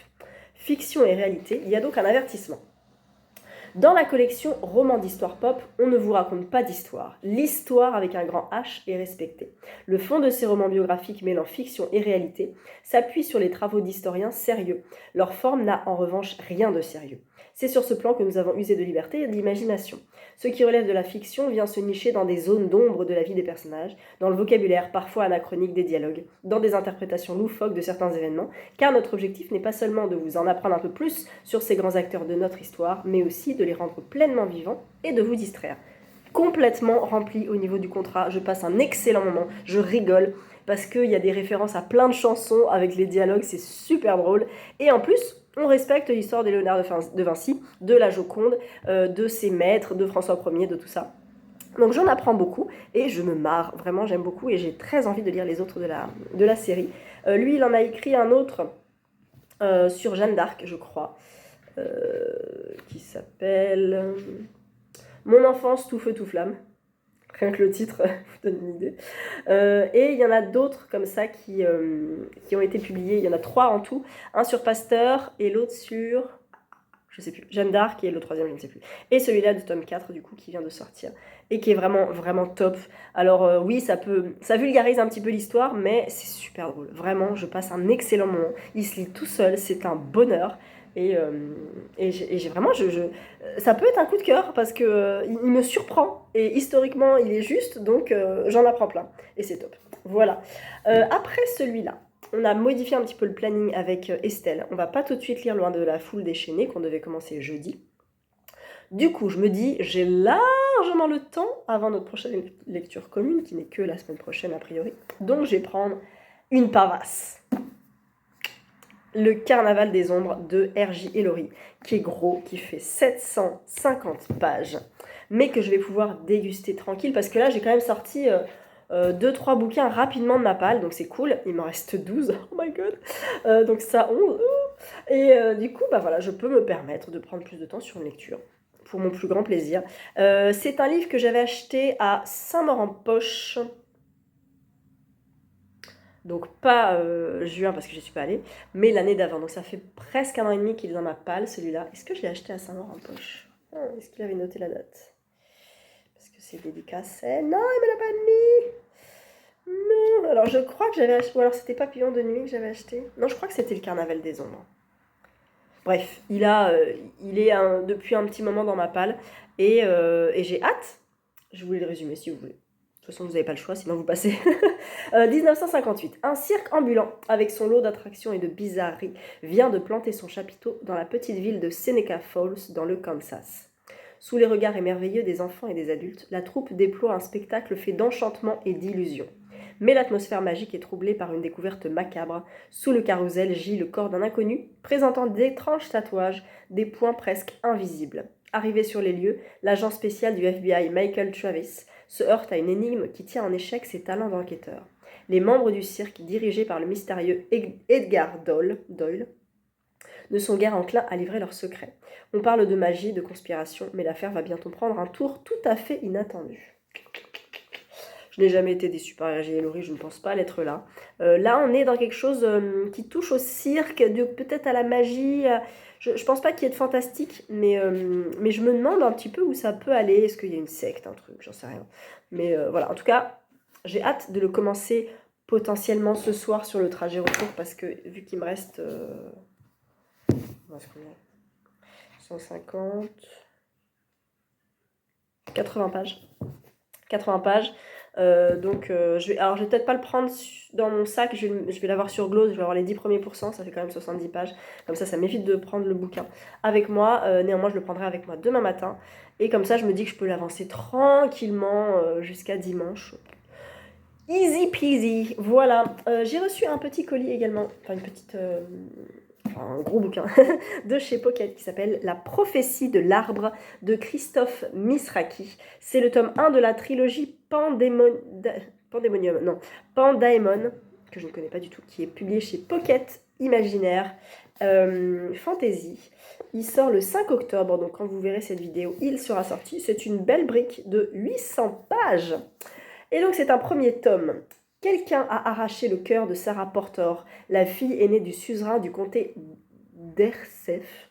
fiction et réalité, il y a donc un avertissement. Dans la collection Romans d'histoire pop, on ne vous raconte pas d'histoire. L'histoire avec un grand H est respectée. Le fond de ces romans biographiques mêlant fiction et réalité s'appuie sur les travaux d'historiens sérieux. Leur forme n'a en revanche rien de sérieux. C'est sur ce plan que nous avons usé de liberté et d'imagination. Ce qui relève de la fiction vient se nicher dans des zones d'ombre de la vie des personnages, dans le vocabulaire parfois anachronique des dialogues, dans des interprétations loufoques de certains événements, car notre objectif n'est pas seulement de vous en apprendre un peu plus sur ces grands acteurs de notre histoire, mais aussi de les rendre pleinement vivants et de vous distraire. Complètement rempli au niveau du contrat, je passe un excellent moment, je rigole, parce qu'il y a des références à plein de chansons avec les dialogues, c'est super drôle, et en plus, on respecte l'histoire de Léonard de Vinci, de la Joconde, de ses maîtres, de François Ier, de tout ça. Donc j'en apprends beaucoup et je me marre, vraiment j'aime beaucoup et j'ai très envie de lire les autres de la série. Lui il en a écrit un autre sur Jeanne d'Arc, je crois, qui s'appelle Mon enfance tout feu tout flamme. Rien que le titre vous donne une idée. Et il y en a d'autres comme ça qui ont été publiés. Il y en a 3 en tout. Un sur Pasteur et l'autre sur, je sais plus, Jeanne d'Arc et le troisième, je ne sais plus. Et celui-là du tome 4, du coup, qui vient de sortir. Et qui est vraiment, vraiment top. Alors oui, ça vulgarise un petit peu l'histoire, mais c'est super drôle. Vraiment, je passe un excellent moment. Il se lit tout seul, c'est un bonheur. Et j'ai vraiment, ça peut être un coup de cœur parce que il me surprend et historiquement il est juste, donc j'en apprends plein et c'est top. Voilà. Après celui-là, on a modifié un petit peu le planning avec Estelle. On va pas tout de suite lire Loin de la foule déchaînée qu'on devait commencer jeudi. Du coup, je me dis, j'ai largement le temps avant notre prochaine lecture commune, qui n'est que la semaine prochaine a priori. Donc, je vais prendre une pavasse. Le Carnaval des ombres de R.J. Ellory, qui est gros, qui fait 750 pages, mais que je vais pouvoir déguster tranquille, parce que là, j'ai quand même sorti 2-3 bouquins rapidement de ma palle, donc c'est cool. Il m'en reste 12, oh my god. Donc ça, 11. Et du coup, bah voilà, je peux me permettre de prendre plus de temps sur une lecture, pour mon plus grand plaisir. C'est un livre que j'avais acheté à Saint-Maur-en-Poche, donc pas juin parce que je n'y suis pas allée, mais l'année d'avant. Donc ça fait presque 1 an et demi qu'il est dans ma palle, celui-là. Est-ce que je l'ai acheté à Saint-Maur-en-Poche? Est-ce qu'il avait noté la date? Parce que c'est dédicacé. Non, il me l'a pas mis. Non. Alors je crois que j'avais acheté, ou alors c'était Papillon de nuit que j'avais acheté. Non, je crois que c'était le Carnaval des ombres. Bref, il est depuis un petit moment dans ma palle et j'ai hâte. Je voulais le résumer si vous voulez. De toute façon, vous n'avez pas le choix, sinon vous passez. 1958. Un cirque ambulant, avec son lot d'attractions et de bizarreries, vient de planter son chapiteau dans la petite ville de Seneca Falls, dans le Kansas. Sous les regards émerveilleux des enfants et des adultes, la troupe déploie un spectacle fait d'enchantements et d'illusions. Mais l'atmosphère magique est troublée par une découverte macabre. Sous le carrousel gît le corps d'un inconnu, présentant d'étranges tatouages, des points presque invisibles. Arrivé sur les lieux, l'agent spécial du FBI Michael Travis se heurte à une énigme qui tient en échec ses talents d'enquêteur. Les membres du cirque, dirigés par le mystérieux Edgar Doyle, ne sont guère enclins à livrer leurs secrets. On parle de magie, de conspiration, mais l'affaire va bientôt prendre un tour tout à fait inattendu. Je n'ai jamais été déçue par R.J. Ellory, je ne pense pas l'être là. Là, on est dans quelque chose qui touche au cirque, peut-être à la magie. Je ne pense pas qu'il y ait de fantastique, mais je me demande un petit peu où ça peut aller. Est-ce qu'il y a une secte, un truc, j'en sais rien. Mais voilà, en tout cas, j'ai hâte de le commencer potentiellement ce soir sur le trajet retour, parce que vu qu'il me reste 150, 80 pages. 80 pages. Donc je vais peut-être pas le prendre dans mon sac, je vais l'avoir sur Glose, je vais avoir les 10 premiers pourcents, ça fait quand même 70 pages. Comme ça m'évite de prendre le bouquin avec moi. Néanmoins, je le prendrai avec moi demain matin. Et comme ça, je me dis que je peux l'avancer tranquillement jusqu'à dimanche. Easy peasy. Voilà. J'ai reçu un petit colis également, enfin un gros bouquin de chez Pocket qui s'appelle La prophétie de l'arbre de Christophe Misraki. C'est le tome 1 de la trilogie Pandaemon, que je ne connais pas du tout, qui est publié chez Pocket Imaginaire Fantasy. Il sort le 5 octobre, donc quand vous verrez cette vidéo, il sera sorti. C'est une belle brique de 800 pages. Et donc c'est un premier tome. Quelqu'un a arraché le cœur de Sarah Portor, la fille aînée du suzerain du comté d'Ersef,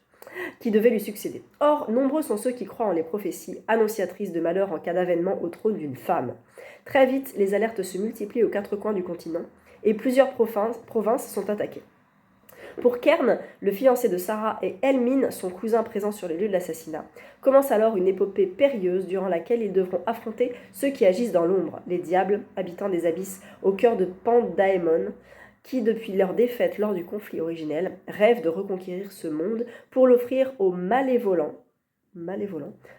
qui devait lui succéder. Or, nombreux sont ceux qui croient en les prophéties, annonciatrices de malheur en cas d'avènement au trône d'une femme. Très vite, les alertes se multiplient aux 4 coins du continent, et plusieurs provinces sont attaquées. Pour Kern, le fiancé de Sarah, et Elmin, son cousin présent sur les lieux de l'assassinat, commence alors une épopée périlleuse durant laquelle ils devront affronter ceux qui agissent dans l'ombre, les diables, habitants des abysses, au cœur de Pandaemon, qui, depuis leur défaite lors du conflit originel, rêvent de reconquérir ce monde pour l'offrir aux malévolents,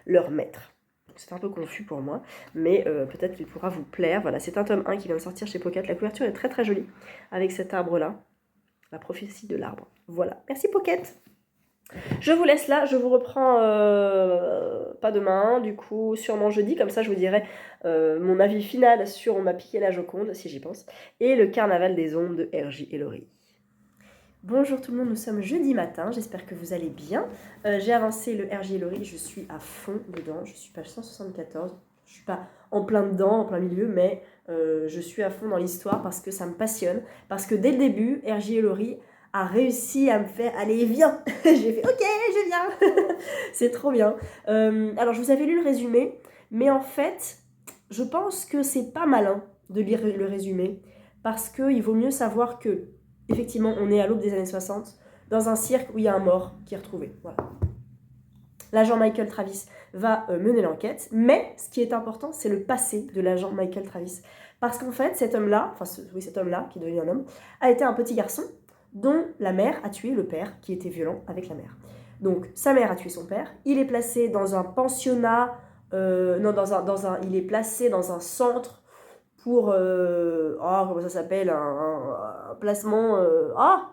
leur maître. C'est un peu confus pour moi, mais peut-être qu'il pourra vous plaire. Voilà, c'est un tome 1 qui vient de sortir chez Pocket. La couverture est très très jolie, avec cet arbre-là. La prophétie de l'arbre. Voilà. Merci Pocket. Je vous laisse là. Je vous reprends pas demain, du coup, sûrement jeudi. Comme ça, je vous dirai mon avis final sur On m'a piqué la Joconde, si j'y pense, et le Carnaval des ombres de R.J. Ellory. Bonjour tout le monde, nous sommes jeudi matin, j'espère que vous allez bien. J'ai avancé le RJ Lori, je suis à fond dedans, je suis page 174, je suis pas en plein dedans, en plein milieu, mais je suis à fond dans l'histoire parce que ça me passionne, parce que dès le début, RJ Lori a réussi à me faire « Allez, viens !» J'ai fait « Ok, je viens !» C'est trop bien. Alors, je vous avais lu le résumé, mais en fait, je pense que c'est pas malin de lire le résumé, parce qu'il vaut mieux savoir que effectivement, on est à l'aube des années 60, dans un cirque où il y a un mort qui est retrouvé. Voilà. L'agent Michael Travis va mener l'enquête, mais ce qui est important, c'est le passé de l'agent Michael Travis. Parce qu'en fait, cet homme-là, cet homme-là, qui est devenu un homme, a été un petit garçon dont la mère a tué le père, qui était violent avec la mère. Donc, sa mère a tué son père, il est placé dans un pensionnat, il est placé dans un centre pour, comment ça s'appelle, un placement,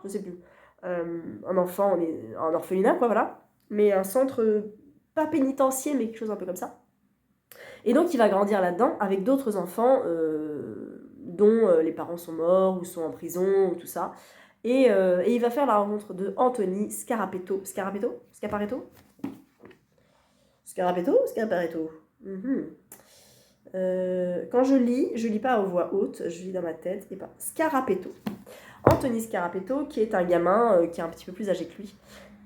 je sais plus, un enfant, un orphelinat, quoi, voilà, mais un centre, pas pénitentiaire, mais quelque chose un peu comme ça. Et donc, il va grandir là-dedans avec d'autres enfants dont les parents sont morts ou sont en prison ou tout ça. Et il va faire la rencontre de Anthony Scarapato. Quand je lis pas à voix haute, je lis dans ma tête, et pas Scarapato. Anthony Scarapato, qui est un gamin qui est un petit peu plus âgé que lui.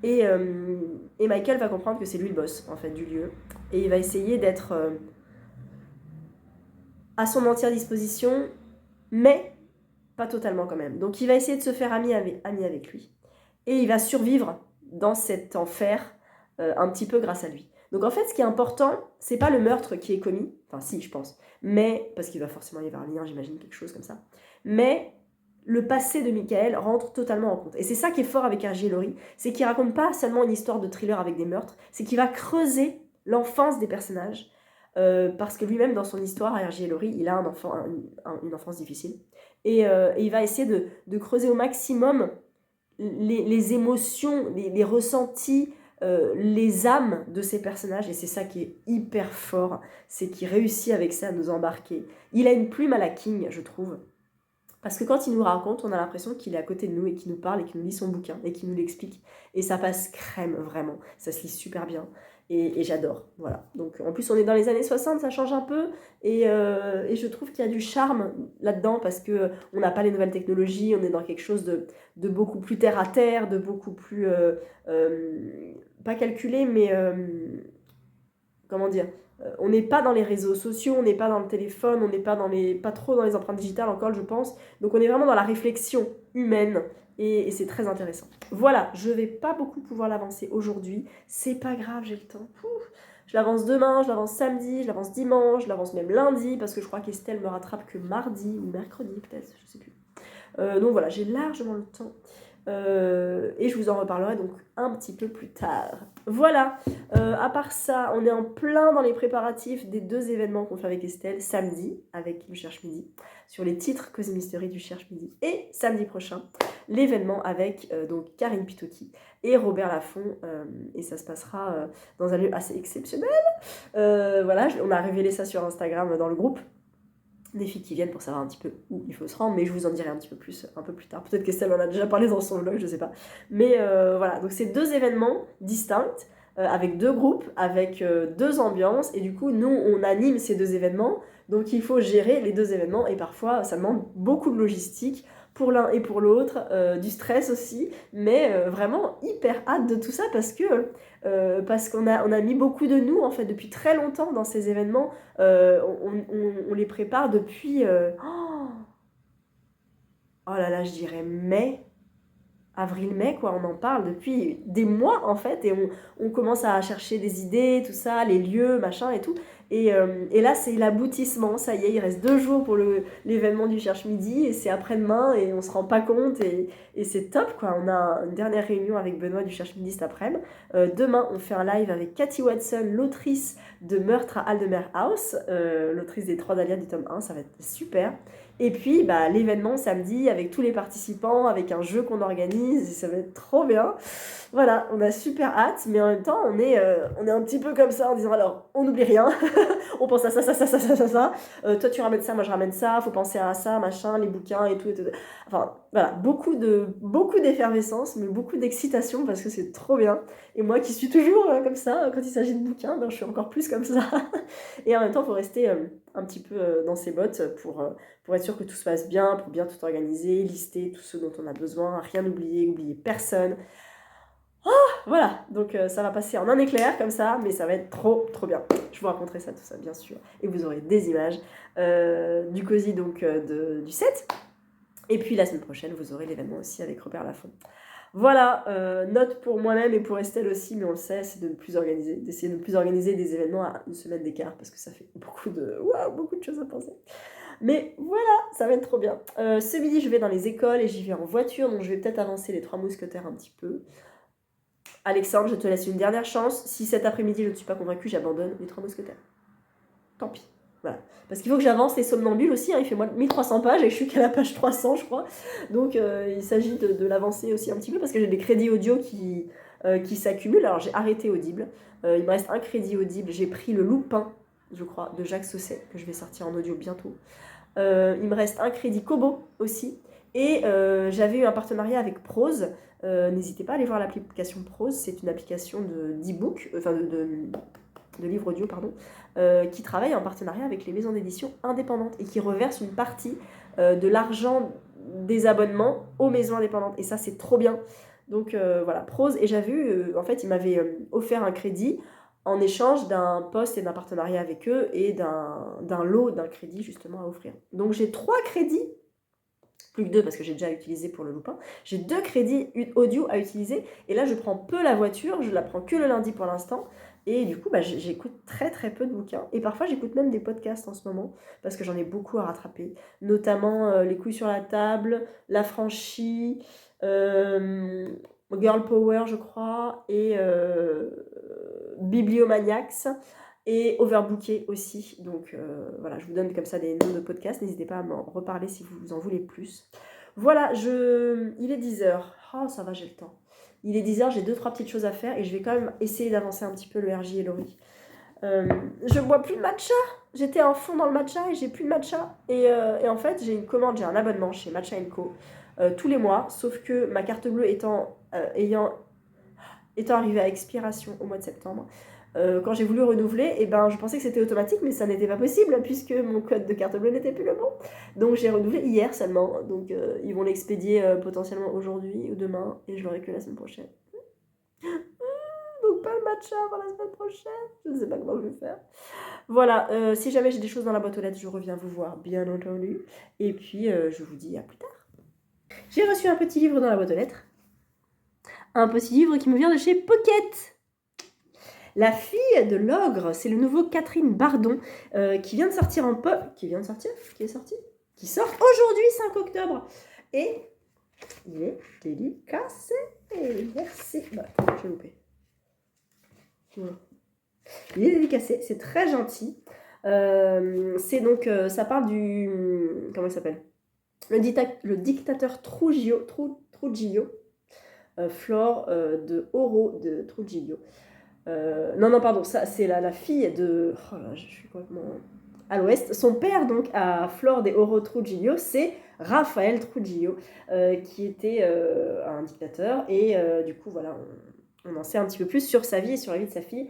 Et Michael va comprendre que c'est lui le boss, en fait, du lieu. Et il va essayer d'être à son entière disposition, mais pas totalement quand même. Donc il va essayer de se faire ami avec lui. Et il va survivre dans cet enfer un petit peu grâce à lui. Donc en fait, ce qui est important, c'est pas le meurtre qui est commis, enfin si, je pense, mais, parce qu'il va forcément y avoir un lien, j'imagine, quelque chose comme ça, mais le passé de Michael rentre totalement en compte. Et c'est ça qui est fort avec R.J. Lori, c'est qu'il raconte pas seulement une histoire de thriller avec des meurtres, c'est qu'il va creuser l'enfance des personnages, parce que lui-même, dans son histoire, R.J. Lori, il a une enfance difficile, et il va essayer de creuser au maximum les émotions, les ressentis, les âmes de ces personnages, et c'est ça qui est hyper fort, c'est qu'il réussit avec ça à nous embarquer. Il a une plume à la King, je trouve, parce que quand il nous raconte, on a l'impression qu'il est à côté de nous et qu'il nous parle et qu'il nous lit son bouquin et qu'il nous l'explique, et ça passe crème, vraiment, ça se lit super bien, et j'adore, voilà. Donc en plus on est dans les années 60, ça change un peu, et je trouve qu'il y a du charme là-dedans, parce que on n'a pas les nouvelles technologies, on est dans quelque chose de beaucoup plus terre à terre, de beaucoup plus pas calculé, mais comment dire, on n'est pas dans les réseaux sociaux, on n'est pas dans le téléphone, on n'est pas trop dans les empreintes digitales encore, je pense. Donc on est vraiment dans la réflexion humaine, et c'est très intéressant. Voilà, je vais pas beaucoup pouvoir l'avancer aujourd'hui, c'est pas grave, j'ai le temps. Je l'avance demain, je l'avance samedi, je l'avance dimanche, je l'avance même lundi, parce que je crois qu'Estelle me rattrape que mardi ou mercredi peut-être, je sais plus. Donc voilà, j'ai largement le temps. Et je vous en reparlerai donc un petit peu plus tard. Voilà, à part ça, on est en plein dans les préparatifs des 2 événements qu'on fait avec Estelle, samedi avec le Cherche Midi, sur les titres Cosy Mystery du Cherche Midi, et samedi prochain, l'événement avec donc Karine Pitocchi et Robert Laffont, et ça se passera dans un lieu assez exceptionnel. Voilà, on a révélé ça sur Instagram dans le groupe des filles qui viennent pour savoir un petit peu où il faut se rendre, mais je vous en dirai un petit peu plus un peu plus tard. Peut-être qu'Estelle en a déjà parlé dans son vlog, je sais pas. Mais voilà, donc c'est 2 événements distincts, avec 2 groupes, avec 2 ambiances, et du coup, nous, on anime ces 2 événements, donc il faut gérer les 2 événements, et parfois, ça demande beaucoup de logistique, pour l'un et pour l'autre, du stress aussi, mais vraiment hyper hâte de tout ça, parce qu'on a mis beaucoup de nous, en fait, depuis très longtemps dans ces événements. On les prépare depuis... oh là là, je dirais mai, avril-mai, quoi. On en parle depuis des mois, en fait, et on commence à chercher des idées, tout ça, les lieux, machin et tout. Et là, c'est l'aboutissement, ça y est, il reste 2 jours pour l'événement du Cherche Midi, et c'est après-demain, et on se rend pas compte, et c'est top, quoi. On a une dernière réunion avec Benoît du Cherche Midi cet après-midi. Demain, on fait un live avec Cathy Watson, l'autrice de Meurtre à Aldemer House, l'autrice des 3 Dahlias du tome 1, ça va être super. Et puis l'événement samedi avec tous les participants, avec un jeu qu'on organise, et ça va être trop bien. Voilà, on a super hâte, mais en même temps on est un petit peu comme ça en disant alors on n'oublie rien, on pense à ça. Toi tu ramènes ça, moi je ramène ça, faut penser à ça, machin, les bouquins et tout. Enfin, Voilà, beaucoup d'effervescence, mais beaucoup d'excitation parce que c'est trop bien. Et moi qui suis toujours comme ça, quand il s'agit de bouquins, ben, je suis encore plus comme ça. Et en même temps, il faut rester un petit peu dans ses bottes pour être sûr que tout se passe bien, pour bien tout organiser, lister tout ce dont on a besoin, rien oublier, oublier personne. Voilà, donc ça va passer en un éclair comme ça, mais ça va être trop trop bien. Je vous raconterai ça, tout ça, bien sûr. Et vous aurez des images du COSI, donc du 7. Et puis la semaine prochaine, vous aurez l'événement aussi avec Robert Laffont. Voilà, note pour moi-même et pour Estelle aussi, mais on le sait, c'est d'essayer de ne plus organiser des événements à une semaine d'écart, parce que ça fait beaucoup de choses à penser. Mais voilà, ça va être trop bien. Ce midi, je vais dans les écoles et j'y vais en voiture, donc je vais peut-être avancer les 3 mousquetaires un petit peu. Alexandre, je te laisse une dernière chance. Si cet après-midi je ne suis pas convaincue, j'abandonne les 3 mousquetaires. Tant pis. Voilà. Parce qu'il faut que j'avance les somnambules aussi, hein. Il fait moins de 1300 pages et je suis qu'à la page 300, je crois. Donc il s'agit de l'avancer aussi un petit peu parce que j'ai des crédits audio qui s'accumulent. Alors j'ai arrêté Audible. Il me reste un crédit Audible. J'ai pris Le Loupin, je crois, de Jacques Sausset, que je vais sortir en audio bientôt. Il me reste un crédit Kobo aussi. Et j'avais eu un partenariat avec Prose. N'hésitez pas à aller voir l'application Prose. C'est une application d'e-book, enfin de livres audio, pardon, qui travaille en partenariat avec les maisons d'édition indépendantes et qui reverse une partie de l'argent des abonnements aux maisons indépendantes. Et ça, c'est trop bien. Donc voilà, Prose. Et j'avais eu, en fait, ils m'avaient offert un crédit en échange d'un poste et d'un partenariat avec eux et d'un lot d'un crédit justement à offrir. Donc j'ai 3 crédits, plus que 2 parce que j'ai déjà utilisé pour Le Loupin. J'ai 2 crédits audio à utiliser et là je prends peu la voiture, je la prends que le lundi pour l'instant. Et du coup, j'écoute très très peu de bouquins. Et parfois, j'écoute même des podcasts en ce moment, parce que j'en ai beaucoup à rattraper. Notamment Les couilles sur la table, L'Affranchi, Girl Power, je crois, et Bibliomaniacs, et Overbooké aussi. Donc voilà, je vous donne comme ça des noms de podcasts. N'hésitez pas à m'en reparler si vous en voulez plus. Voilà, il est 10h. Oh, ça va, j'ai le temps. Il est 10h, j'ai 2-3 petites choses à faire et je vais quand même essayer d'avancer un petit peu le RJ et Laurie. Je bois plus de matcha. J'étais en fond dans le matcha et j'ai plus de matcha. Et en fait, j'ai une commande, j'ai un abonnement chez Matcha & Co. Tous les mois, sauf que ma carte bleue étant arrivée à expiration au mois de septembre, quand j'ai voulu renouveler, je pensais que c'était automatique, mais ça n'était pas possible puisque mon code de carte bleue n'était plus le bon. Donc j'ai renouvelé hier seulement. Donc ils vont l'expédier potentiellement aujourd'hui ou demain et je l'aurai que la semaine prochaine. Donc pas le matcha avant la semaine prochaine. Je ne sais pas comment je vais faire. Voilà, si jamais j'ai des choses dans la boîte aux lettres, je reviens vous voir, bien entendu. Et puis je vous dis à plus tard. J'ai reçu un petit livre dans la boîte aux lettres. Un petit livre qui me vient de chez Pocket. La fille de l'ogre, c'est le nouveau Catherine Bardon qui vient de sortir en pop. Qui sort aujourd'hui, 5 octobre. Et il est dédicacé. Merci. J'ai loupé. Voilà. Il est dédicacé, c'est très gentil. C'est donc, ça parle du. Comment il s'appelle ? Le dictateur Trujillo. Flore de Oro de Trujillo. Non, pardon, ça c'est la fille de. Oh là, je suis complètement à l'ouest. Son père, donc, à Flore de Oro Trujillo, c'est Rafael Trujillo, qui était un dictateur. Et du coup, voilà, on en sait un petit peu plus sur sa vie et sur la vie de sa fille.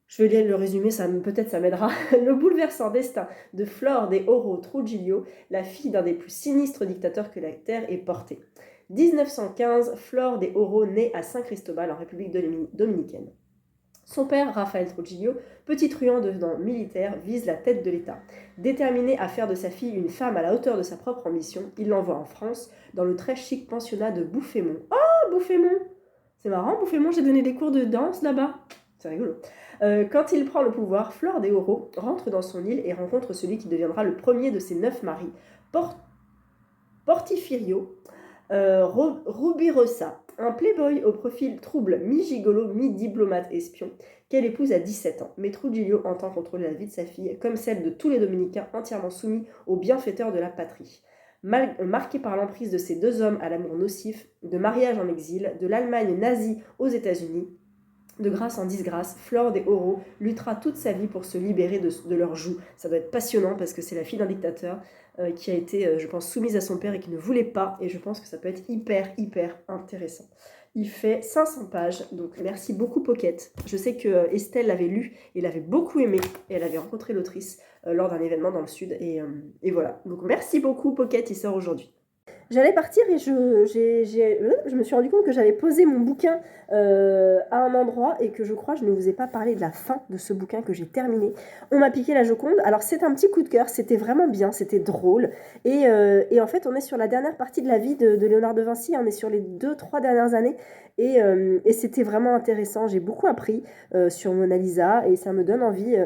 Je vais lire le résumé, peut-être ça m'aidera. Le bouleversant destin de Flore de Oro Trujillo, la fille d'un des plus sinistres dictateurs que la terre ait porté. 1915, Flore de Oro naît à Saint Cristobal, en République dominicaine. Son père, Rafael Trujillo, petit truand devenant militaire, vise la tête de l'État. Déterminé à faire de sa fille une femme à la hauteur de sa propre ambition, il l'envoie en France, dans le très chic pensionnat de Bouffémont. Oh, Bouffémont! C'est marrant, Bouffémont, j'ai donné des cours de danse là-bas. C'est rigolo. Quand il prend le pouvoir, Flore de Oro rentre dans son île et rencontre celui qui deviendra le premier de ses 9 maris, Porfirio Rubirosa, un playboy au profil trouble, mi-gigolo, mi-diplomate espion, qu'elle épouse à 17 ans. Mais Trujillo entend contrôler la vie de sa fille, comme celle de tous les Dominicains entièrement soumis aux bienfaiteurs de la patrie. Marqué par l'emprise de ces 2 hommes à l'amour nocif, de mariage en exil, de l'Allemagne nazie aux États-Unis, De grâce en disgrâce, Flor de Oro luttera toute sa vie pour se libérer de leur joug. Ça doit être passionnant parce que c'est la fille d'un dictateur qui a été, je pense, soumise à son père et qui ne voulait pas. Et je pense que ça peut être hyper, hyper intéressant. Il fait 500 pages, donc merci beaucoup Pocket. Je sais que Estelle l'avait lu et l'avait beaucoup aimé. Et elle avait rencontré l'autrice lors d'un événement dans le sud. Et voilà. Donc merci beaucoup Pocket, il sort aujourd'hui. J'allais partir et je me suis rendu compte que j'avais posé mon bouquin à un endroit et que je crois que je ne vous ai pas parlé de la fin de ce bouquin que j'ai terminé. On m'a piqué la Joconde. Alors c'est un petit coup de cœur, c'était vraiment bien, c'était drôle. Et en fait, on est sur la dernière partie de la vie de Léonard de Vinci, on est sur les 2-3 dernières années. Et c'était vraiment intéressant, j'ai beaucoup appris sur Mona Lisa et ça me donne envie.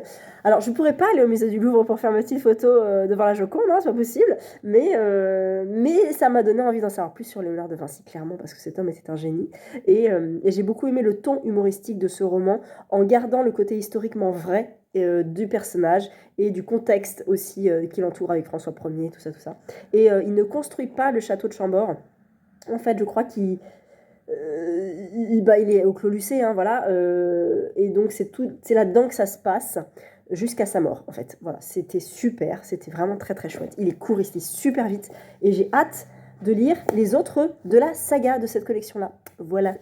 Alors je ne pourrais pas aller au musée du Louvre pour faire ma petite photo devant la Joconde, hein, c'est pas possible, mais ça m'a donné envie d'en savoir plus sur Léonard de Vinci, clairement, parce que cet homme était un génie. Et j'ai beaucoup aimé le ton humoristique de ce roman, en gardant le côté historiquement vrai du personnage et du contexte aussi qui l'entoure avec François Ier, tout ça. Et il ne construit pas le château de Chambord. En fait, je crois qu'il est au Clos Lucé, hein, voilà, et donc c'est là-dedans que ça se passe jusqu'à sa mort, en fait. Voilà, c'était super, c'était vraiment très très chouette. Il est court, il se lit super vite, et j'ai hâte de lire les autres de la saga de cette collection-là. Voilà.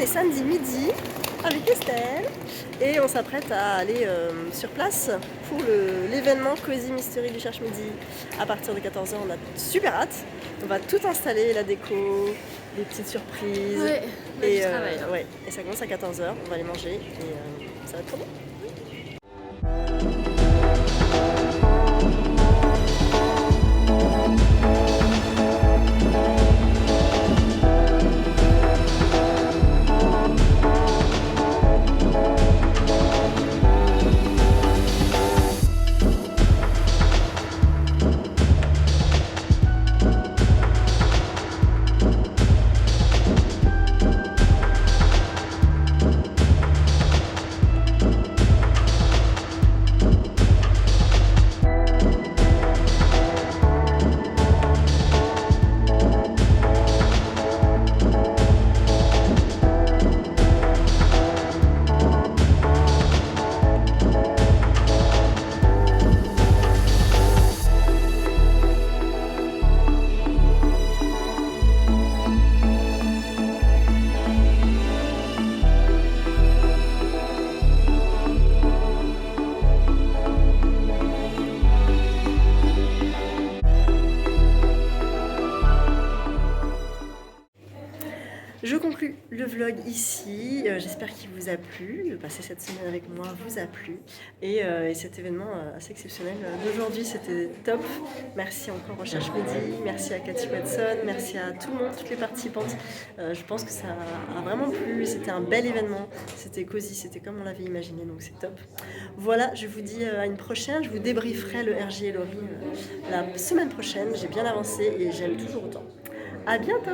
Samedi midi avec Estelle et on s'apprête à aller sur place pour l'événement Cozy Mystery du Cherche Midi à partir de 14h. On a super hâte, on va tout installer, la déco, des petites surprises. Ouais, et ça commence à 14h, on va aller manger et ça va être trop bon. Je conclus le vlog ici, j'espère qu'il vous a plu, passer cette semaine avec moi vous a plu et cet événement assez exceptionnel d'aujourd'hui c'était top. Merci encore Recherche Midi, merci à Cathy Watson, merci à tout le monde, toutes les participantes. Je pense que ça a vraiment plu, c'était un bel événement, c'était cosy, c'était comme on l'avait imaginé, donc c'est top. Voilà, je vous dis à une prochaine, je vous débrieferai le RJ et Laurie la semaine prochaine, j'ai bien avancé et j'aime toujours autant. À bientôt!